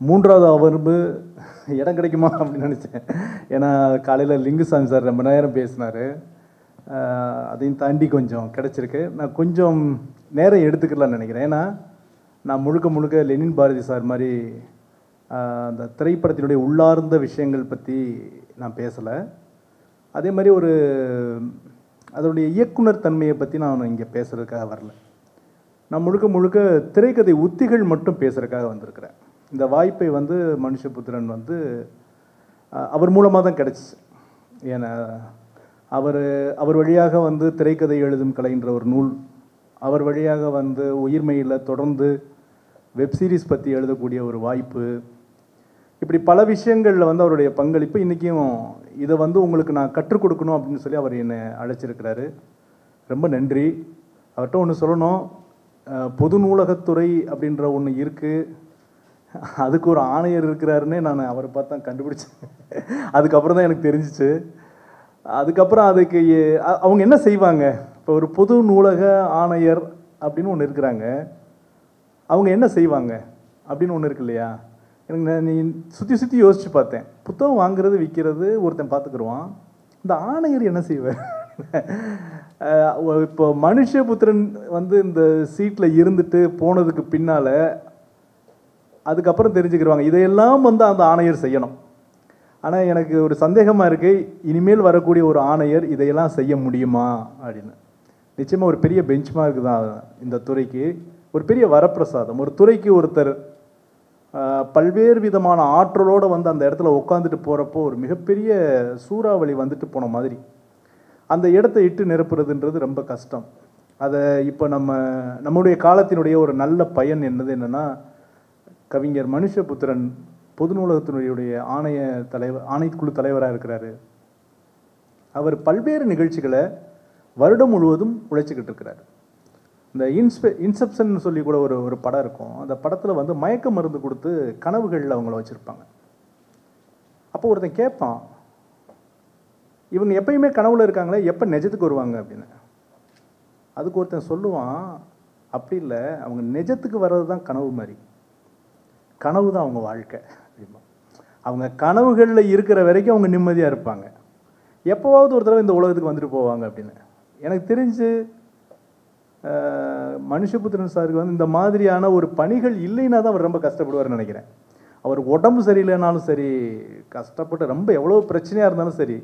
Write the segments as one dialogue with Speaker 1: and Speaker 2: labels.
Speaker 1: மூன்றாவது அமர்வு இடம் கிடைக்குமா அப்படின்னு நினச்சேன். ஏன்னா காலையில் லிங்குசாமி சார் ரொம்ப நேரம் பேசினார். அதையும் தாண்டி கொஞ்சம் கிடச்சிருக்கு. நான் கொஞ்சம் நேரம் எடுத்துக்கலாம்னு நினைக்கிறேன். ஏன்னா நான் முழுக்க முழுக்க லெனின் பாரதி சார் மாதிரி அந்த திரைப்படத்தினுடைய உள்ளார்ந்த விஷயங்கள் பற்றி நான் பேசலை. அதே மாதிரி அதனுடைய இயக்குனர் தன்மையை பற்றி நான் இங்கே பேசுகிறதுக்காக வரல. நான் முழுக்க முழுக்க திரைக்கதை உத்திகள் மட்டும் பேசுகிறதுக்காக வந்திருக்கிறேன். இந்த வாய்ப்பை மனுஷபுத்திரன் அவர் மூலமாக தான் கிடச்சிச்சு. ஏன்னா அவர் வழியாக திரைக்கதை எழுதும் கலைன்ற ஒரு நூல், அவர் வழியாக உயிர்மையில் தொடர்ந்து வெப்சீரிஸ் பற்றி எழுதக்கூடிய ஒரு வாய்ப்பு, இப்படி பல விஷயங்களில் அவருடைய பங்களிப்பு. இன்றைக்கும் இதை உங்களுக்கு நான் கற்றுக் கொடுக்கணும் அப்படின்னு சொல்லி அவர் என்னை அழைச்சிருக்கிறாரு. ரொம்ப நன்றி. அவர்கிட்ட ஒன்று சொல்லணும், பொது நூலகத்துறை அப்படின்ற ஒன்று இருக்குது, அதுக்கு ஒரு ஆணையர் இருக்கிறாருன்னே நான் அவரை பார்த்தா கண்டுபிடிச்சேன். அதுக்கப்புறம் தான் எனக்கு தெரிஞ்சிச்சு. அதுக்கப்புறம் அதுக்கு அவங்க என்ன செய்வாங்க, இப்போ ஒரு பொது நூலக ஆணையர் அப்படின்னு ஒன்று இருக்கிறாங்க, அவங்க என்ன செய்வாங்க அப்படின்னு ஒன்று இருக்கு இல்லையா. எனக்கு நீ சுற்றி யோசித்து பார்த்தேன். புத்தகம் வாங்குறது விற்கிறது ஒருத்தன் பார்த்துக்குருவான், இந்த ஆணையர் என்ன செய்வார்? இப்போ மனுஷபுத்திரன் இந்த சீட்டில் இருந்துட்டு போனதுக்கு பின்னால் அதுக்கப்புறம் தெரிஞ்சுக்கிடுவாங்க இதையெல்லாம் அந்த ஆணையர் செய்யணும். ஆனால் எனக்கு ஒரு சந்தேகமாக இருக்குது, இனிமேல் வரக்கூடிய ஒரு ஆணையர் இதையெல்லாம் செய்ய முடியுமா அப்படின்னு. நிச்சயமாக ஒரு பெரிய பெஞ்ச் மார்க் தான் இந்த துறைக்கு, ஒரு பெரிய வரப்பிரசாதம். ஒரு துறைக்கு ஒருத்தர் பல்வேறு விதமான ஆற்றலோடு அந்த இடத்துல உட்காந்துட்டு போகிறப்போ ஒரு மிகப்பெரிய சூறாவளி வந்துட்டு போன மாதிரி அந்த இடத்த இட்டு நிரப்புறதுன்றது ரொம்ப கஷ்டம். அதை இப்போ நம்முடைய காலத்தினுடைய ஒரு நல்ல பயன் என்னன்னா, கவிஞர் மனுஷபுத்திரன் பொது நூலகத்தினுடைய ஆணைக்குழு தலைவராக இருக்கிறாரு. அவர் பல்வேறு நிகழ்ச்சிகளை வருடம் முழுவதும் உழைச்சிக்கிட்டு இருக்கிறார். இந்த இன்செப்ஷன் சொல்லி கூட ஒரு படம் இருக்கும். அந்த படத்தில் மயக்க மருந்து கொடுத்து கனவுகளில் அவங்கள வச்சுருப்பாங்க. அப்போ ஒருத்தன் கேட்பான், இவங்க எப்பயுமே கனவுல இருக்காங்களே, எப்போ நிஜத்துக்கு வருவாங்க அப்படின்னு. அதுக்கு ஒருத்தன் சொல்லுவான், அப்படி இல்லை, அவங்க நிஜத்துக்கு வர்றது தான் கனவு மாதிரி, கனவு தான் அவங்க வாழ்க்கை அப்படிமா. அவங்க கனவுகளில் இருக்கிற வரைக்கும் அவங்க நிம்மதியாக இருப்பாங்க, எப்போவாவது ஒரு தடவை இந்த உலகத்துக்கு வந்துட்டு போவாங்க அப்படின்னு. எனக்கு தெரிஞ்சு மனுஷபுத்திரன் சாருக்கு இந்த மாதிரியான ஒரு பணிகள் இல்லைன்னா தான் அவர் ரொம்ப கஷ்டப்படுவார்னு நினைக்கிறேன். அவர் உடம்பு சரியில்லைனாலும் சரி, கஷ்டப்பட்டு ரொம்ப எவ்வளோ பிரச்சனையாக இருந்தாலும் சரி,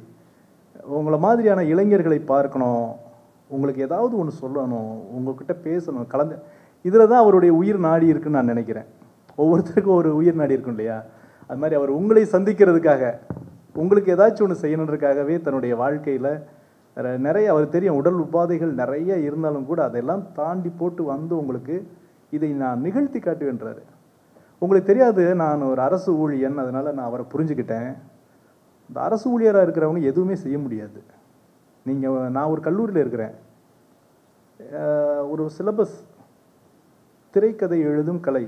Speaker 1: உங்களை மாதிரியான இளைஞர்களை பார்க்கணும், உங்களுக்கு ஏதாவது ஒன்று சொல்லணும், உங்கள்கிட்ட பேசணும், இதில் தான் அவருடைய உயிர் நாடி இருக்குன்னு நான் நினைக்கிறேன். ஒவ்வொருத்தருக்கும் ஒரு உயிர் நாடி இருக்கும் இல்லையா, அது மாதிரி அவர் உங்களை சந்திக்கிறதுக்காக, உங்களுக்கு ஏதாச்சும் ஒன்று செய்யணுன்றதுக்காகவே தன்னுடைய வாழ்க்கையில் நிறைய, அவர் தெரியும் உடல் உபாதைகள் நிறைய இருந்தாலும் கூட அதெல்லாம் தாண்டி போட்டு உங்களுக்கு இதை நான் நிகழ்த்தி காட்டுவேன்றாரு. உங்களுக்கு தெரியாது, நான் ஒரு அரசு ஊழியன், அதனால் நான் அவரை புரிஞ்சுக்கிட்டேன். இந்த அரசு ஊழியராக இருக்கிறவங்க எதுவுமே செய்ய முடியாது. நான் ஒரு கல்லூரியில் இருக்கிறேன், ஒரு சிலபஸ் திரைக்கதை எழுதும் கலை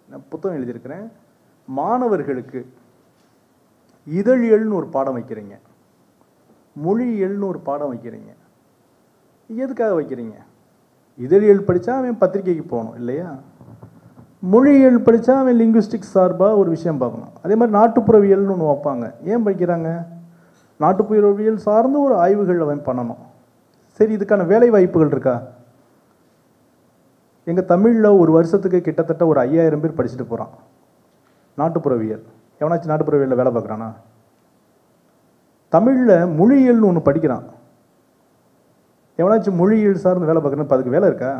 Speaker 1: நான் புத்தகம் எழுதியிருக்கிறேன். மாணவர்களுக்கு இதழியல்னு ஒரு பாடம் வைக்கிறீங்க, மொழியியல்னு ஒரு பாடம் வைக்கிறீங்க. எதுக்காக வைக்கிறீங்க? இதழியல் படித்தா அவன் பத்திரிகைக்கு போகணும் இல்லையா, மொழியியல் படித்தா அவன் லிங்குவிஸ்டிக்ஸ் சார்பாக ஒரு விஷயம் பார்க்கணும். அதே மாதிரி நாட்டுப்புறவியல்னு ஒன்று வைப்பாங்க. ஏன் படிக்கிறாங்க? நாட்டுப்புறவியல் சார்ந்து ஒரு ஆய்வுகள் அவன் பண்ணணும். சரி, இதுக்கான வேலை வாய்ப்புகள் இருக்கா? எங்கள் தமிழில் ஒரு வருஷத்துக்கு கிட்டத்தட்ட ஒரு 5000 பேர் படிச்சுட்டு போகிறான் நாட்டுப்புறவியல். எவனாச்சும் நாட்டுப்புறவியலில் வேலை பார்க்குறானா? தமிழில் மொழியியல்னு ஒன்று படிக்கிறான், எவனாச்சும் மொழியியல் சார்ந்து வேலை பார்க்குறான். இப்போ அதுக்கு வேலை இருக்கா?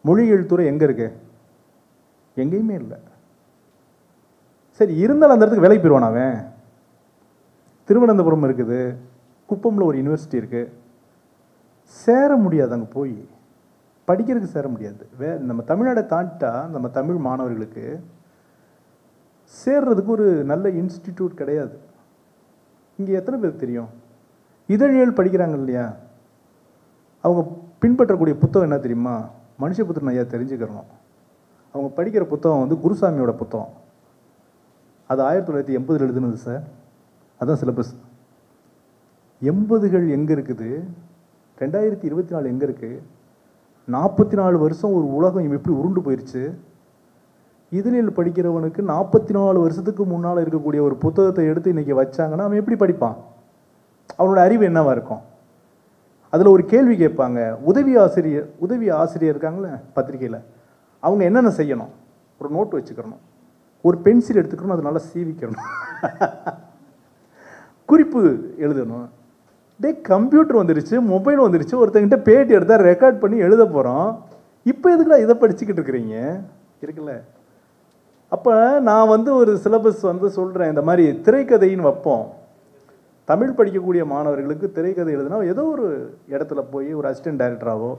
Speaker 1: மொழியியல் துறை எங்கே இருக்கு? எங்கேயுமே இல்லை. சரி, இருந்தாலும் அந்த இடத்துக்கு வேலைக்கு போயிடுவான் அவன். திருவனந்தபுரம் இருக்குது, குப்பமில் ஒரு யூனிவர்சிட்டி இருக்குது, சேர முடியாது, அங்கே போய் படிக்கிறதுக்கு சேர முடியாது. நம்ம தமிழ்நாடை தாண்டிட்டா நம்ம தமிழ் மாணவர்களுக்கு சேர்றதுக்கு ஒரு நல்ல இன்ஸ்டிடியூட் கிடையாது. இங்கே எத்தனை பேருக்கு தெரியும்? இதழியல் படிக்கிறாங்க இல்லையா, அவங்க பின்பற்றக்கூடிய புத்தகம் என்ன தெரியுமா? மனுஷபுத்திரன் ஐயா தெரிஞ்சுக்கிறணும். அவங்க படிக்கிற புத்தகம் குருசாமியோட புத்தகம். அது 1980 எழுதுனது சார், அதுதான் சிலபஸ். 80கள் எங்கே இருக்குது, 2024 எங்கே இருக்குது? 44 வருஷம் ஒரு உலகம் எப்படி உருண்டு போயிடுச்சு. இதழில் படிக்கிறவனுக்கு 44 வருஷத்துக்கு முன்னால் இருக்கக்கூடிய ஒரு புத்தகத்தை எடுத்து இன்றைக்கி வச்சாங்கன்னா அவன் எப்படி படிப்பான்? அவனோட அறிவு என்னவா இருக்கும்? அதில் ஒரு கேள்வி கேட்பாங்க. உதவி ஆசிரியர் இருக்காங்களே பத்திரிகையில், அவங்க என்னென்ன செய்யணும்? ஒரு நோட்டு வச்சுக்கிறணும், ஒரு பென்சில் எடுத்துக்கணும், அது நல்லா சீவிக்கணும், குறிப்பு எழுதணும். கம்ப்யூட்டர் வந்துருச்சு, மொபைல் வந்துருச்சு, ஒருத்தங்கிட்ட பேட்டி எடுத்தால் ரெக்கார்ட் பண்ணி எழுத போகிறோம். இப்போ எதுக்குலாம் இதை படிச்சுக்கிட்டு இருக்கிறீங்க இருக்குல்ல? அப்போ நான் ஒரு சிலபஸ் சொல்கிறேன், இந்த மாதிரி திரைக்கதைன்னு வைப்போம். தமிழ் படிக்கக்கூடிய மாணவர்களுக்கு திரைக்கதை எழுதுனா ஏதோ ஒரு இடத்துல போய் ஒரு அசிஸ்டன்ட் டைரக்டராகவோ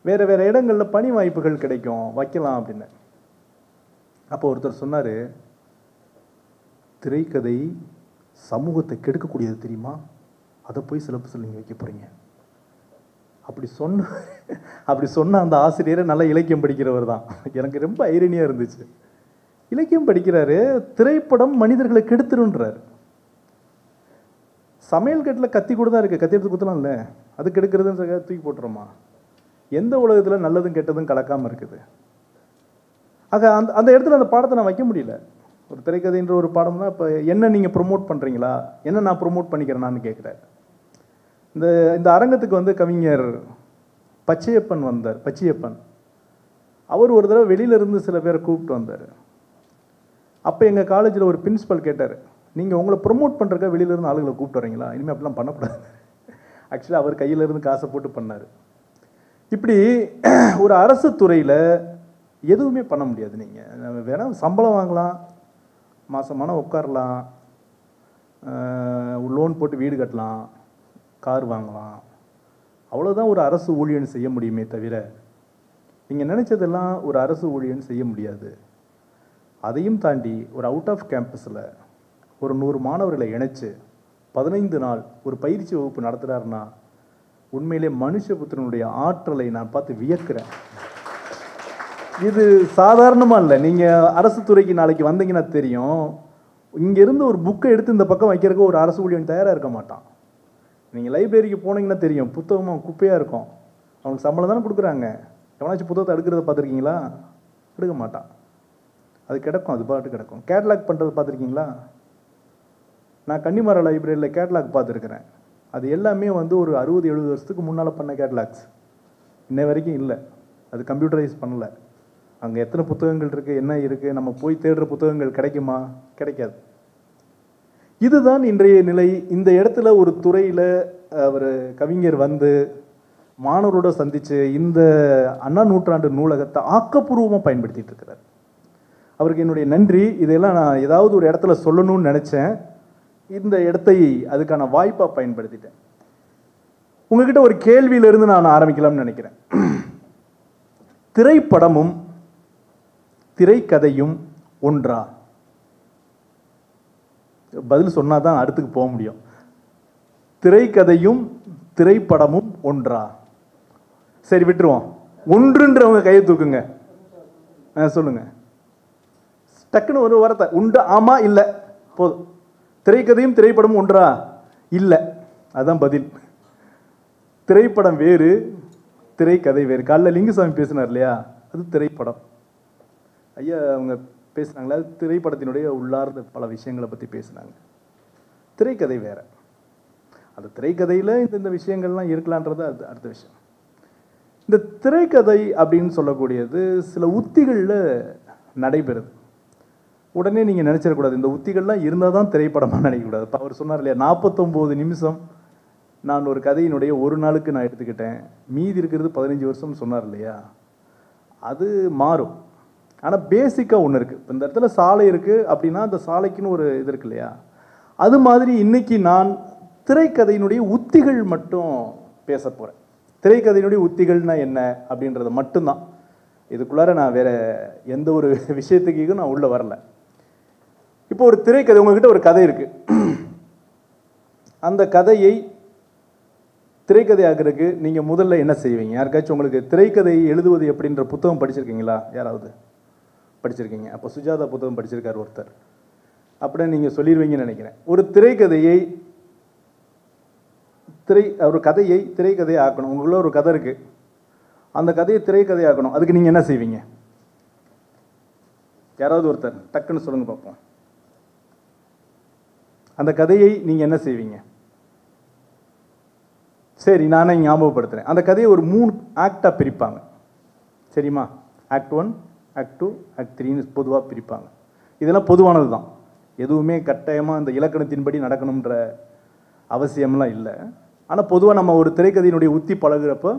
Speaker 1: வேறு இடங்களில் பணி வாய்ப்புகள் கிடைக்கும், வைக்கலாம் அப்படின்னு. அப்போ ஒருத்தர் சொன்னார், திரைக்கதை சமூகத்தை கெடுக்கக்கூடியது தெரியுமா, அதை போய் சிலபஸில் நீங்கள் வைக்க போகிறீங்க. அப்படி சொன்ன அந்த ஆசிரியரை நல்ல இலக்கியம் படிக்கிறவர் தான். எனக்கு ரொம்ப ஐரணியாக இருந்துச்சு. இலக்கியம் படிக்கிறாரு, திரைப்படம் மனிதர்களை கெடுத்துருன்றார். சமையல் கட்டில் கத்தி கூட தான் இருக்குது, கத்தி எடுத்து குத்தலாம்ல, அது கெடுக்கிறதுன்னு தூக்கி போட்டுறோமா? எந்த உலகத்தில் நல்லதும் கெட்டதும் கலக்காமல் இருக்குது? ஆக அந்த இடத்துல அந்த பாடத்தை நான் வைக்க முடியல. ஒரு திரைக்கதைன்ற ஒரு பாடம் தான். இப்போ என்ன நீங்கள் ப்ரொமோட் பண்ணுறீங்களா, என்ன நான் ப்ரொமோட் பண்ணிக்கிறேன்னான்னு கேட்குறேன். இந்த அரங்கத்துக்கு கவிஞர் பச்சையப்பன் வந்தார். பச்சையப்பன் அவர் ஒரு தடவை வெளியிலேருந்து சில பேரை கூப்பிட்டு வந்தார். அப்போ எங்கள் காலேஜில் ஒரு பிரின்ஸிபல் கேட்டார், நீங்கள் உங்களை ப்ரொமோட் பண்ணுறதுக்காக வெளியிலேருந்து ஆளுகளை கூப்பிட்டு வரீங்களா? இனிமேல் அப்படிலாம் பண்ணக்கூடாது. ஆக்சுவலாக அவர் கையிலேருந்து காசை போட்டு பண்ணார். இப்படி ஒரு அரசு துறையில் எதுவுமே பண்ண முடியாது. நீங்கள் வேணால் சம்பளம் வாங்கலாம், மாதமான உட்காரலாம், லோன் போட்டு வீடு கட்டலாம், கார் வாங்கலாம், அவ்வளோதான் ஒரு அரசு ஊழியன் செய்ய முடியுமே தவிர நீங்கள் நினச்சதெல்லாம் ஒரு அரசு ஊழியன் செய்ய முடியாது. அதையும் தாண்டி ஒரு அவுட் ஆஃப் கேம்பஸில் ஒரு 100 மாணவர்களை இணைச்சு 15 நாள் ஒரு பயிற்சி வகுப்பு நடத்துகிறாருன்னா உண்மையிலே மனுஷபுத்திரனுடைய ஆற்றலை நான் பார்த்து வியக்கிறேன். இது சாதாரணமாக இல்லை. நீங்கள் அரசு துறைக்கு நாளைக்கு வந்தீங்கன்னா தெரியும், இங்கேருந்து ஒரு புக்கை எடுத்து இந்த பக்கம் வைக்கிறதுக்கு ஒரு அரசு ஊழியன் தயாராக இருக்க மாட்டான். நீங்கள் லைப்ரரிக்கு போனீங்கன்னா தெரியும், புத்தகமாக குப்பையாக இருக்கும். அவனுக்கு சம்பளம் தானே கொடுக்குறாங்க. எவனாச்சும் புத்தகத்தை எடுக்கிறத பார்த்துருக்கீங்களா? எடுக்க மாட்டான், அது கிடக்கும், அது பாட்டு கிடக்கும். கேட்லாக் பண்ணுறது பார்த்துருக்கீங்களா? நான் கன்னிமர லைப்ரரியில் கேட்லாக் பார்த்துருக்குறேன். அது எல்லாமே ஒரு 60-70 வருஷத்துக்கு முன்னால் பண்ண கேட்லாக்ஸ், இன்ன வரைக்கும் இல்லை. அது கம்ப்யூட்டரைஸ் பண்ணலை. அங்கே எத்தனை புத்தகங்கள் இருக்குது, என்ன இருக்குது, நம்ம போய் தேடுற புத்தகங்கள் கிடைக்குமா? கிடைக்காது. இதுதான் இன்றைய நிலை. இந்த இடத்துல ஒரு துறையில் ஒரு கவிஞர் மாணவரோட சந்தித்து இந்த அண்ணா நூற்றாண்டு நூலகத்தை ஆக்கப்பூர்வமாக பயன்படுத்திகிட்டு இருக்கிறார். அவருக்கு என்னுடைய நன்றி. இதெல்லாம் நான் ஏதாவது ஒரு இடத்துல சொல்லணும்னு நினச்சேன், இந்த இடத்தை அதுக்கான வாய்ப்பாக பயன்படுத்திட்டேன். உங்ககிட்ட ஒரு கேள்வியிலிருந்து நான் ஆரம்பிக்கலாம்னு நினைக்கிறேன். திரைப்படமும் திரைக்கதையும் ஒன்றா? பதில் சொன்னால் தான் அடுத்துக்கு போக முடியும். திரைக்கதையும் திரைப்படமும் ஒன்றா? சரி, விட்டுருவோம். ஒன்றுன்றவங்க கையை தூக்குங்க, சொல்லுங்க. டக்குன்னு ஒரு வார்த்தை, உண்டு, ஆமா, இல்லை, போதும். திரைக்கதையும் திரைப்படமும் ஒன்றா? இல்லை, அதுதான் பதில். திரைப்படம் வேறு, திரைக்கதை வேறு. காலைல லிங்குசாமி பேசினார் இல்லையா, அது திரைப்படம். ஐயா அவங்க பேசுனாங்களா, திரைப்படத்தினுடைய உள்ளார்ந்த பல விஷயங்களை பற்றி பேசினாங்க. திரைக்கதை வேற. அந்த திரைக்கதையில் இந்த விஷயங்கள்லாம் இருக்கலான்றது அது அடுத்த விஷயம். இந்த திரைக்கதை அப்படின்னு சொல்லக்கூடியது சில உத்திகளில் நடைபெறுது. உடனே நீங்கள் நினச்சிடக்கூடாது இந்த உத்திகள்லாம் இருந்தால் தான் திரைப்படமாக நினைக்கக்கூடாது. இப்போ அவர் சொன்னார் இல்லையா, 49 நிமிஷம் நான் ஒரு கதையினுடைய ஒரு நாளுக்கு நான் எடுத்துக்கிட்டேன், மீதி இருக்கிறது 15 வருஷம் சொன்னார் இல்லையா, அது மாறும். ஆனால் பேசிக்காக ஒன்று இருக்குது. இப்போ இந்த இடத்துல சாலை இருக்குது அப்படின்னா அந்த சாலைக்குன்னு ஒரு இது இருக்கு இல்லையா, அது மாதிரி இன்னைக்கு நான் திரைக்கதையினுடைய உத்திகள் மட்டும் பேச போகிறேன். திரைக்கதையினுடைய உத்திகள்னா என்ன அப்படின்றது மட்டும்தான். இதுக்குள்ளார நான் வேற எந்த ஒரு விஷயத்துக்கு நான் உள்ளே வரல. இப்போ ஒரு திரைக்கதை, உங்ககிட்ட ஒரு கதை இருக்கு, அந்த கதையை திரைக்கதை ஆகிறதுக்கு நீங்கள் முதல்ல என்ன செய்வீங்க? யாருக்காச்சும் உங்களுக்கு திரைக்கதை எழுதுவது எப்படின்ற புத்தகம் படிச்சிருக்கீங்களா? யாராவது படிச்சிருக்கீங்க? அப்போ சுஜாதா புத்தகம் படிச்சிருக்கார் ஒருத்தர், அப்படின்னு நீங்கள் சொல்லிடுவீங்கன்னு நினைக்கிறேன். ஒரு திரைக்கதையை ஒரு கதையை திரைக்கதையை ஆக்கணும். உங்களுக்குள்ள ஒரு கதை இருக்கு, அந்த கதையை திரைக்கதை ஆக்கணும். அதுக்கு நீங்கள் என்ன செய்வீங்க? யாராவது ஒருத்தர் டக்குன்னு சொல்லுங்க பார்ப்போம். அந்த கதையை நீங்கள் என்ன செய்வீங்க? சரி, நானே ஞாபகப்படுத்துகிறேன். அந்த கதையை ஒரு 3 ஆக்டாக பிரிப்பாங்க. சரிம்மா? ஆக்ட் 1, ஆக்ட் 2, ஆக்ட் 3ன்னு பொதுவாக பிரிப்பாங்க. இதெல்லாம் பொதுவானது தான். எதுவுமே கட்டாயமாக அந்த இலக்கணத்தின்படி நடக்கணுன்ற அவசியம்லாம் இல்லை. ஆனால் பொதுவாக நம்ம ஒரு திரைக்கதையினுடைய உத்தி பழகுறப்போ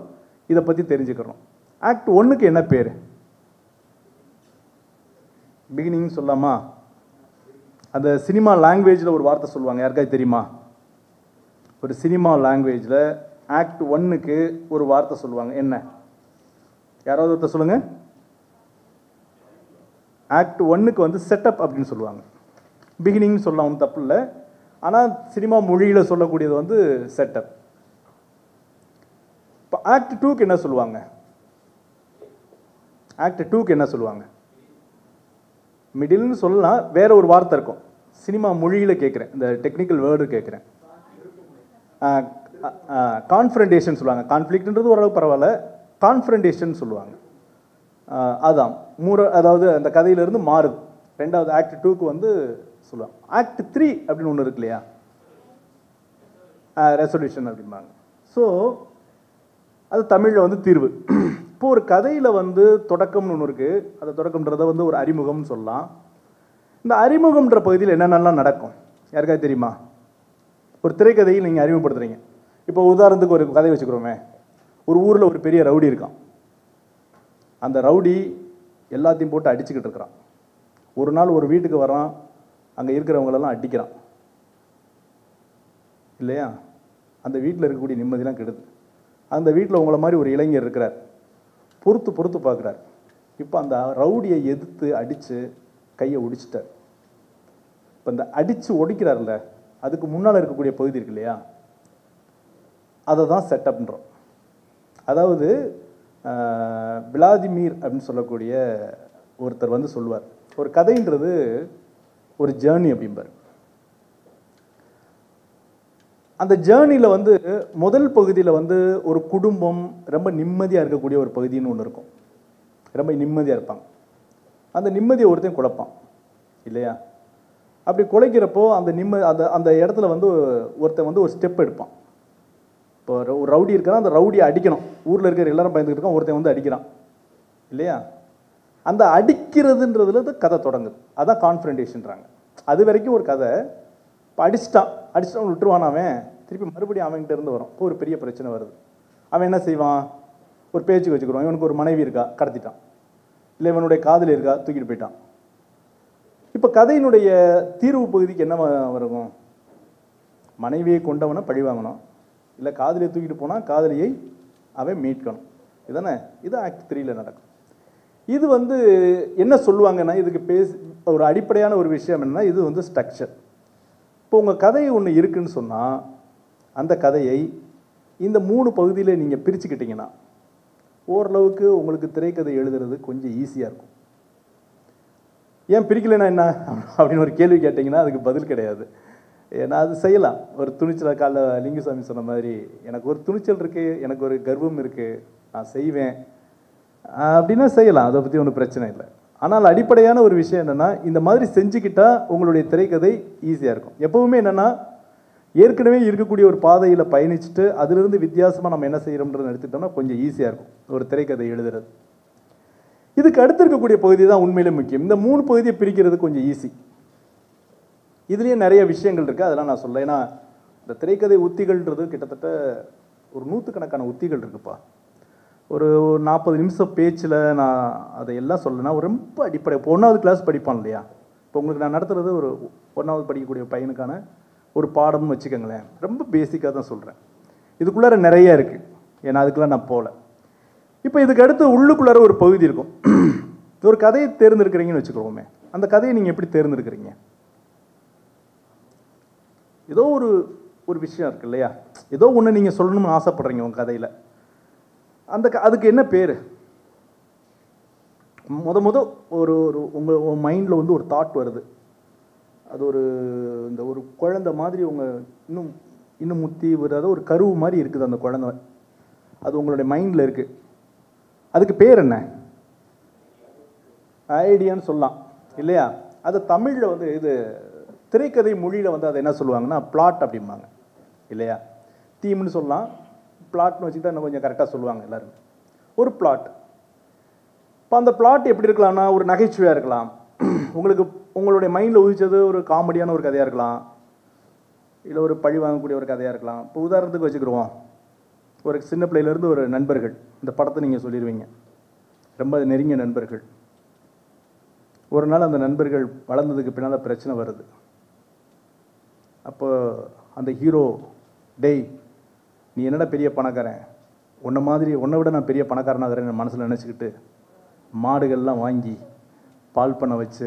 Speaker 1: இதை பற்றி தெரிஞ்சுக்கிறோம். ஆக்ட் 1க்கு என்ன பேர்? பிகினிங் சொல்லாமா? அந்த சினிமா லாங்குவேஜில் ஒரு வார்த்தை சொல்லுவாங்க, யாருக்காவது தெரியுமா? ஒரு சினிமா லாங்குவேஜில் ஆக்ட் 1க்கு ஒரு வார்த்தை சொல்லுவாங்க, என்ன? யாராவது ஒருத்தர் சொல்லுங்க. ஆக்ட் 1க்கு வந்து செட்டப் அப்படின்னு சொல்லுவாங்க. பிகினிங் சொல்லலாம், ஒன்றும் தப்பு இல்லை. ஆனால் சினிமா மொழியில் சொல்லக்கூடியது வந்து செட்டப். இப்போ ஆக்ட் 2க்கு என்ன சொல்லுவாங்க? ஆக்ட் 2க்கு என்ன சொல்லுவாங்க? மிடில்னு சொல்லலாம், வேற ஒரு வார்த்தை இருக்கும். சினிமா மொழியில் கேட்குறேன், இந்த டெக்னிக்கல் வேர்டு கேட்குறேன். கான்ஃபரண்டேஷன் சொல்லுவாங்க. கான்ஃப்ளிக்ட்ன்றது ஓரளவு பரவாயில்ல, கான்ஃபரண்டேஷன் சொல்லுவாங்க. அதான் அதாவது அந்த கதையிலிருந்து மாறுது. ரெண்டாவது ஆக்ட் 2க்கு வந்து சொல்லுவாங்க. ஆக்ட் 3 அப்படின்னு ஒன்று இருக்கு இல்லையா, ரெசல்யூஷன் அப்படிம்பாங்க. ஸோ அது தமிழில் வந்து தீர்வு. இப்போ ஒரு கதையில் வந்து தொடக்கம்னு ஒன்று இருக்குது. அந்த தொடக்கம்ன்றதை வந்து ஒரு அறிமுகம்னு சொல்லலாம். இந்த அறிமுகம்ன்ற பகுதியில் என்னென்னலாம் நடக்கும் யாருக்காவது தெரியுமா? ஒரு திரைக்கதையில் நீங்கள் அறிமுகப்படுத்துறீங்க. இப்போ உதாரணத்துக்கு ஒரு கதை வச்சுக்கிறோமே. ஒரு ஊரில் ஒரு பெரிய ரவுடி இருக்கான். அந்த ரவுடி எல்லாத்தையும் போட்டு அடிச்சுக்கிட்டு இருக்கிறான். ஒரு நாள் ஒரு வீட்டுக்கு வரான், அங்கே இருக்கிறவங்களெல்லாம் அடிக்கிறான் இல்லையா? அந்த வீட்டில் இருக்கக்கூடிய நிம்மதியெலாம் கெடுது. அந்த வீட்டில் உங்களை மாதிரி ஒரு இளைஞர் இருக்கிறார், பொறுத்து பொறுத்து பார்க்குறார். இப்போ அந்த ரவுடியை எதிர்த்து அடித்து கையை ஒடிச்சிட்டார். இப்போ இந்த அடித்து ஒடிக்கிறார்ல, அதுக்கு முன்னால் இருக்கக்கூடிய பகுதி இருக்கு இல்லையா, அதை தான் செட்டப்ன்றோம். அதாவது விளாதிமீர் அப்படின்னு சொல்லக்கூடிய ஒருத்தர் வந்து சொல்லுவார், ஒரு கதைன்றது ஒரு ஜேர்னி அப்படிம்பார். அந்த ஜேர்னியில் வந்து முதல் பகுதியில் வந்து ஒரு குடும்பம் ரொம்ப நிம்மதியாக இருக்கக்கூடிய ஒரு பகுதின்னு ஒன்று இருக்கும். ரொம்ப நிம்மதியாக இருப்பாங்க. அந்த நிம்மதியை ஒருத்தையும் குழப்பான் இல்லையா? அப்படி குலைக்கிறப்போ அந்த அந்த இடத்துல வந்து ஒருத்தன் வந்து ஒரு ஸ்டெப் எடுப்பான். இப்போ ஒரு ரவுடி இருக்கிறான், அந்த ரவுடியை அடிக்கணும். ஊரில் இருக்கிற எல்லாரும் பயந்துக்கிட்டு இருக்கான், ஒருத்தன் வந்து அடிக்கிறான் இல்லையா? அந்த அடிக்கிறதுன்றதுல கதை தொடங்குது. அதான் கான்ஃபரண்டேஷன்றாங்க. அது வரைக்கும் ஒரு கதை. இப்போ அடிச்சிட்டான் விட்டுருவான். அவன் திருப்பி மறுபடியும் அவன்கிட்ட இருந்து வரும். இப்போ ஒரு பெரிய பிரச்சனை வருது. அவன் என்ன செய்வான்? ஒரு பேச்சுக்கு வச்சுக்கிறோம், இவனுக்கு ஒரு மனைவி இருக்கா, கடத்திட்டான். இல்லை இவனுடைய காதலி இருக்கா, தூக்கிட்டு போயிட்டான். இப்போ கதையினுடைய தீர்வு பகுதிக்கு என்ன வருகும்? மனைவியை கொண்டவனை பழி வாங்கணும், இல்லை காதலியை தூக்கிட்டு போனால் காதலியை அவன் மீட்கணும். இதுதானே? இது ஆக்ட் 3ல் நடக்கும். இது வந்து என்ன சொல்லுவாங்கன்னா, இதுக்கு ஒரு அடிப்படையான ஒரு விஷயம் என்னன்னா, இது வந்து ஸ்ட்ரக்சர். இப்போ உங்கள் கதை ஒன்று இருக்குன்னு சொன்னால், அந்த கதையை இந்த 3 பகுதியில் நீங்கள் பிரிச்சுக்கிட்டிங்கன்னா ஓரளவுக்கு உங்களுக்கு திரைக்கதை எழுதுறது கொஞ்சம் ஈஸியாக இருக்கும். ஏன் பிரிக்கலைன்னா என்ன அப்படின்னு ஒரு கேள்வி கேட்டிங்கன்னா அதுக்கு பதில் கிடையாது. ஏன்னா அது செய்யலாம். ஒரு துணிச்சல், காலைல லிங்குசாமி சொன்ன மாதிரி, எனக்கு ஒரு துணிச்சல் இருக்குது, எனக்கு ஒரு கர்வம் இருக்குது, நான் செய்வேன் அப்படின்னா செய்யலாம். அதை பற்றி ஒன்றும் பிரச்சனை இல்லை. ஆனால் அடிப்படையான ஒரு விஷயம் என்னென்னா, இந்த மாதிரி செஞ்சுக்கிட்டால் உங்களுடைய திரைக்கதை ஈஸியாக இருக்கும். எப்போவுமே என்னென்னா, ஏற்கனவே இருக்கக்கூடிய ஒரு பாதையில் பயணிச்சுட்டு அதிலிருந்து வித்தியாசமாக நம்ம என்ன செய்கிறோம்ன்றதை எடுத்துக்கிட்டோம்னா கொஞ்சம் ஈஸியாக இருக்கும் ஒரு திரைக்கதை எழுதுறது. இதுக்கு அடுத்து இருக்கக்கூடிய பகுதி தான் உண்மையிலே முக்கியம். இந்த 3 பகுதியை பிரிக்கிறது கொஞ்சம் ஈஸி. இதுலேயே நிறைய விஷயங்கள் இருக்குது, அதெல்லாம் நான் சொல்ல. ஏன்னா இந்த திரைக்கதை உத்திகள்ன்றது கிட்டத்தட்ட ஒரு 100கணக்கான உத்திகள் இருக்குப்பா. ஒரு 40 நிமிஷம் பேச்சில் நான் அதையெல்லாம் சொல்லலைன்னா ரொம்ப அடிப்படை. இப்போ 1வது கிளாஸ் படிப்பான் இல்லையா? இப்போ உங்களுக்கு நான் நடத்துகிறது ஒரு 1வது படிக்கக்கூடிய பையனுக்கான ஒரு பாடம்னு வச்சுக்கோங்களேன். ரொம்ப பேசிக்காக தான் சொல்கிறேன். இதுக்குள்ளார நிறைய இருக்குது, ஏன்னா அதுக்கெல்லாம் நான் போகல. இப்போ இதுக்கு அடுத்து உள்ளுக்குள்ளார ஒரு பகுதி இருக்கும். ஒரு கதையை தேர்ந்தெடுக்கிறீங்கன்னு வச்சுக்கோமே. அந்த கதையை நீங்கள் எப்படி தேர்ந்தெடுக்கிறீங்க? ஏதோ ஒரு விஷயம் இருக்கு இல்லையா? ஏதோ ஒன்று நீங்கள் சொல்லணும்னு ஆசைப்படுறீங்க உங்கள் கதையில். அதுக்கு என்ன பேர்? ஒரு உங்கள் மைண்டில் வந்து ஒரு தாட் வருது. அது ஒரு குழந்தை மாதிரி இன்னும் முத்தி ஒரு கருவு மாதிரி இருக்குது அந்த குழந்தை. அது உங்களுடைய மைண்டில் இருக்குது. அதுக்கு பேர் என்ன? ஐடியான்னு சொல்லலாம். இல்லையா? அது தமிழில் வந்து இது திரைக்கதை மொழியில் வந்து அதை என்ன சொல்லுவாங்கன்னா பிளாட் அப்படிம்பாங்க இல்லையா? தீம்னு சொல்லலாம், பிளாட்னு வச்சுக்கிட்டா இன்னும் கொஞ்சம் கரெக்டாக சொல்லுவாங்க எல்லாரும். ஒரு பிளாட். இப்போ அந்த பிளாட் எப்படி இருக்கலாம்னா ஒரு நகைச்சுவையாக இருக்கலாம், உங்களுக்கு உங்களுடைய மைண்டில் உதிச்சது ஒரு காமெடியான ஒரு கதையாக இருக்கலாம், இல்லை ஒரு பழி வாங்கக்கூடிய ஒரு கதையாக இருக்கலாம். இப்போ உதாரணத்துக்கு வச்சுக்கிடுவோம், ஒரு சின்ன பிள்ளையிலேருந்து ஒரு நண்பர்கள், இந்த படத்தை நீங்கள் சொல்லிடுவீங்க, ரொம்ப நெருங்கிய நண்பர்கள். ஒரு நாள் அந்த நண்பர்கள் வளர்ந்ததுக்கு பின்னால் பிரச்சனை வருது. அப்போ அந்த ஹீரோ, டேய் நீ என்னடா பெரிய பணக்காரன், உன்னை விட நான் பெரிய பணக்காரனாகிறேன்னு மனசில் நினச்சிக்கிட்டு மாடுகள்லாம் வாங்கி பால் பண்ண வச்சு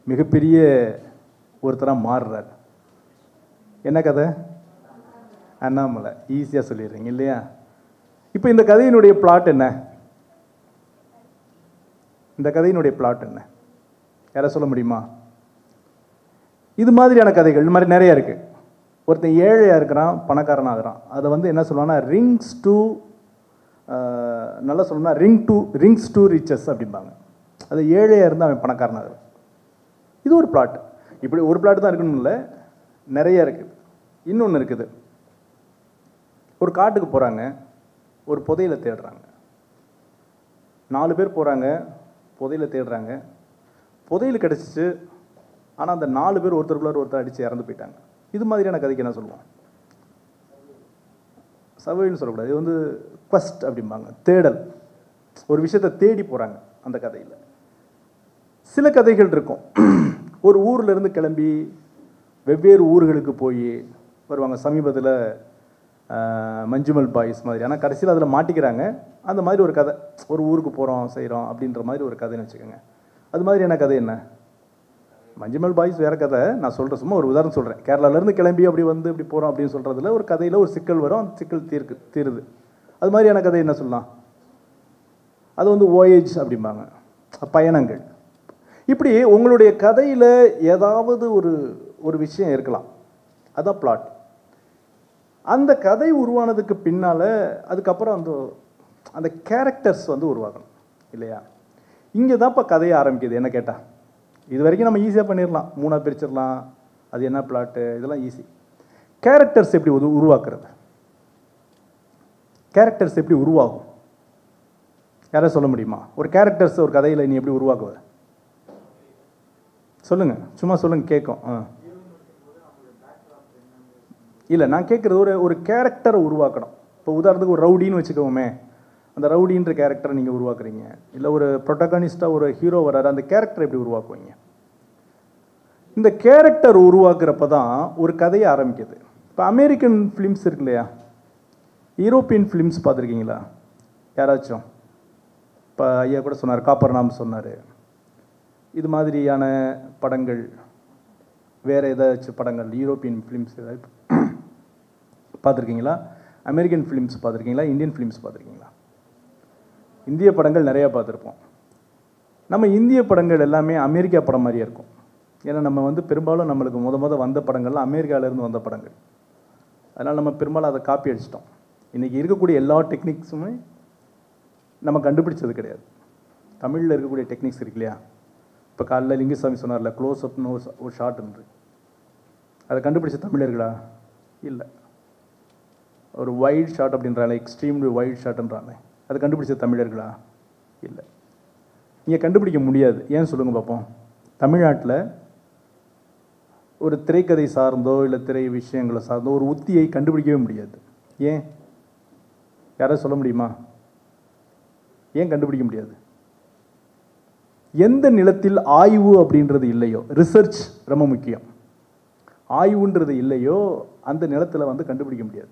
Speaker 1: மிகப்பெரிய ஒருத்தராக மாறுறார். என்ன கதை? அண்ணாமலை. ஈஸியாக சொல்லிடுறீங்க இல்லையா? இப்போ இந்த கதையினுடைய பிளாட் என்ன? இந்த கதையினுடைய பிளாட் என்ன? யாரை சொல்ல முடியுமா? இது மாதிரியான கதைகள் இந்த மாதிரி நிறைய இருக்குது. ஒருத்தன் ஏழையாக இருக்கிறான், பணக்காரன் ஆகிறான். அதை வந்து என்ன சொல்லுவாங்கன்னா ரிங்ஸ் டு, நல்லா சொல்லணும்னா ரிங்ஸ் டு ரிச்சஸ் அப்படிம்பாங்க. அது ஏழையாக இருந்தால் அவன் பணக்காரன் ஆகிறான். இது ஒரு பிளாட். இப்படி ஒரு பிளாட் தான் இருக்கணும் இல்லை, நிறைய இருக்குது. இன்னொன்று இருக்குது, ஒரு காட்டுக்கு போகிறாங்க, ஒரு புதையலை தேடுறாங்க. 4 பேர் போகிறாங்க, புதையலை தேடுறாங்க. புதையல் கிடச்சிச்சு, ஆனால் அந்த 4 பேர் ஒருத்தருக்குள்ளார ஒருத்தர் அடித்து இறந்து போயிட்டாங்க. இது மாதிரியான கதைக்கு என்ன சொல்லுவோம்? சர்வைவல்னு சொல்லக்கூடாது, இது வந்து குவெஸ்ட் அப்படிம்பாங்க, தேடல். ஒரு விஷயத்தை தேடி போகிறாங்க அந்த கதையில். சில கதைகள் இருக்கும், ஒரு ஊர்லேருந்து கிளம்பி வெவ்வேறு ஊர்களுக்கு போய் வருவாங்க. சமீபத்தில் மஞ்சுமல் பாய்ஸ் மாதிரி, ஆனால் கடைசியில் அதில் மாட்டிக்கிறாங்க. அந்த மாதிரி ஒரு கதை, ஒரு ஊருக்கு போகிறோம் செய்கிறோம் அப்படின்ற மாதிரி ஒரு கதைன்னு வச்சுக்கோங்க. அது மாதிரியான கதை என்ன? மஞ்சுமல் பாய்ஸ் வேறு கதை, நான் சொல்கிறேன், சும்மா ஒரு உதாரணம் சொல்கிறேன். கேரளாவிலேருந்து கிளம்பி அப்படி வந்து இப்படி போகிறோம் அப்படின்னு சொல்கிறதுல ஒரு கதையில் ஒரு சிக்கல் வரும், அந்த சிக்கல் தீருது. அது மாதிரியான கதை என்ன சொல்லலாம்? அது வந்து ஓயேஜ் அப்படிம்பாங்க, பயணங்கள். இப்படி உங்களுடைய கதையில் ஏதாவது ஒரு விஷயம் இருக்கலாம், அதுதான் பிளாட். அந்த கதை உருவானதுக்கு பின்னால் அதுக்கப்புறம் அந்த கேரக்டர்ஸ் வந்து உருவாகணும் இல்லையா? இங்கே தான் இப்போ கதையை ஆரம்பிக்குது. என்ன கேட்டால், இது வரைக்கும் நம்ம ஈஸியாக பண்ணிடலாம், 3ஆக பிரிச்சிடலாம், அது என்ன பிளாட்டு, இதெல்லாம் ஈஸி. கேரக்டர்ஸ் எப்படி உருவாக்குறது? கேரக்டர்ஸ் எப்படி உருவாகும்? யாராவது சொல்ல முடியுமா? ஒரு கேரக்டர்ஸ் ஒரு கதையில் நீ எப்படி உருவாக்குவ? சொல்லுங்கள், சும்மா சொல்லுங்கள், கேட்கும். இல்லை, நான் கேட்குறது ஒரு கேரக்டரை உருவாக்கணும். இப்போ உதாரணத்துக்கு ஒரு ரவுடின்னு வச்சுக்கோமே, அந்த ரவுடின்ற கேரக்டரை நீங்கள் உருவாக்குறீங்க. இல்லை ஒரு ப்ரொட்டகனிஸ்டாக ஒரு ஹீரோ வர்றாரு, அந்த கேரக்டரை எப்படி உருவாக்குவீங்க? இந்த கேரக்டர் உருவாக்குறப்ப தான் ஒரு கதையை ஆரம்பிக்குது. இப்போ அமெரிக்கன் ஃபிலிம்ஸ் இருக்கு இல்லையா, யூரோப்பியன் ஃபிலிம்ஸ் பார்த்துருக்கீங்களா யாராச்சும்? இப்போ ஐயா கூட சொன்னார், காப்பர்நாம் சொன்னார். இது மாதிரியான படங்கள், வேறு ஏதாச்சும் படங்கள் யூரோப்பியன் ஃபிலிம்ஸ் ஏதாவது பார்த்துருக்கீங்களா? அமெரிக்கன் ஃபிலிம்ஸ் பார்த்துருக்கீங்களா? இந்தியன் ஃபிலிம்ஸ் பார்த்துருக்கீங்களா? இந்திய படங்கள் நிறையா பார்த்துருப்போம். நம்ம இந்திய படங்கள் எல்லாமே அமெரிக்கா படம் மாதிரியே இருக்கும். ஏன்னா நம்ம வந்து பெரும்பாலும் நம்மளுக்கு முத வந்த படங்கள்லாம் அமெரிக்காவிலேருந்து வந்த படங்கள். அதனால் நம்ம பெரும்பாலும் அதை காப்பி அடிச்சிட்டோம். இன்றைக்கி இருக்கக்கூடிய எல்லா டெக்னிக்ஸுமே நம்ம கண்டுபிடிச்சது கிடையாது. தமிழில் இருக்கக்கூடிய டெக்னிக்ஸ் இருக்கு இல்லையா? இப்போ காலைல லிங்குசாமி சொன்னார்ல, க்ளோஸ் அப்னு ஒரு ஷாட் இருந்து, அதை கண்டுபிடிச்ச தமிழர்களா? இல்லை. ஒரு வைட் ஷாட் அப்படின்றாங்க, எக்ஸ்ட்ரீம்லி வைட் ஷாட்ன்றாங்க, அதை கண்டுபிடிச்ச தமிழர்களா? இல்லை. நீங்கள் கண்டுபிடிக்க முடியாது. ஏன் சொல்லுங்கள் பார்ப்போம். தமிழ்நாட்டில் ஒரு திரைக்கதை சார்ந்தோ இல்லை திரை விஷயங்களை சார்ந்தோ ஒரு உத்தியை கண்டுபிடிக்கவே முடியாது. ஏன்? யாராவது சொல்ல முடியுமா? ஏன் கண்டுபிடிக்க முடியாது? எந்த நிலத்தில் ஆய்வு அப்படின்றது இல்லையோ, ரிசர்ச் ரொம்ப முக்கியம், ஆய்வுன்றது இல்லையோ அந்த நிலத்தில் வந்து கண்டுபிடிக்க முடியாது.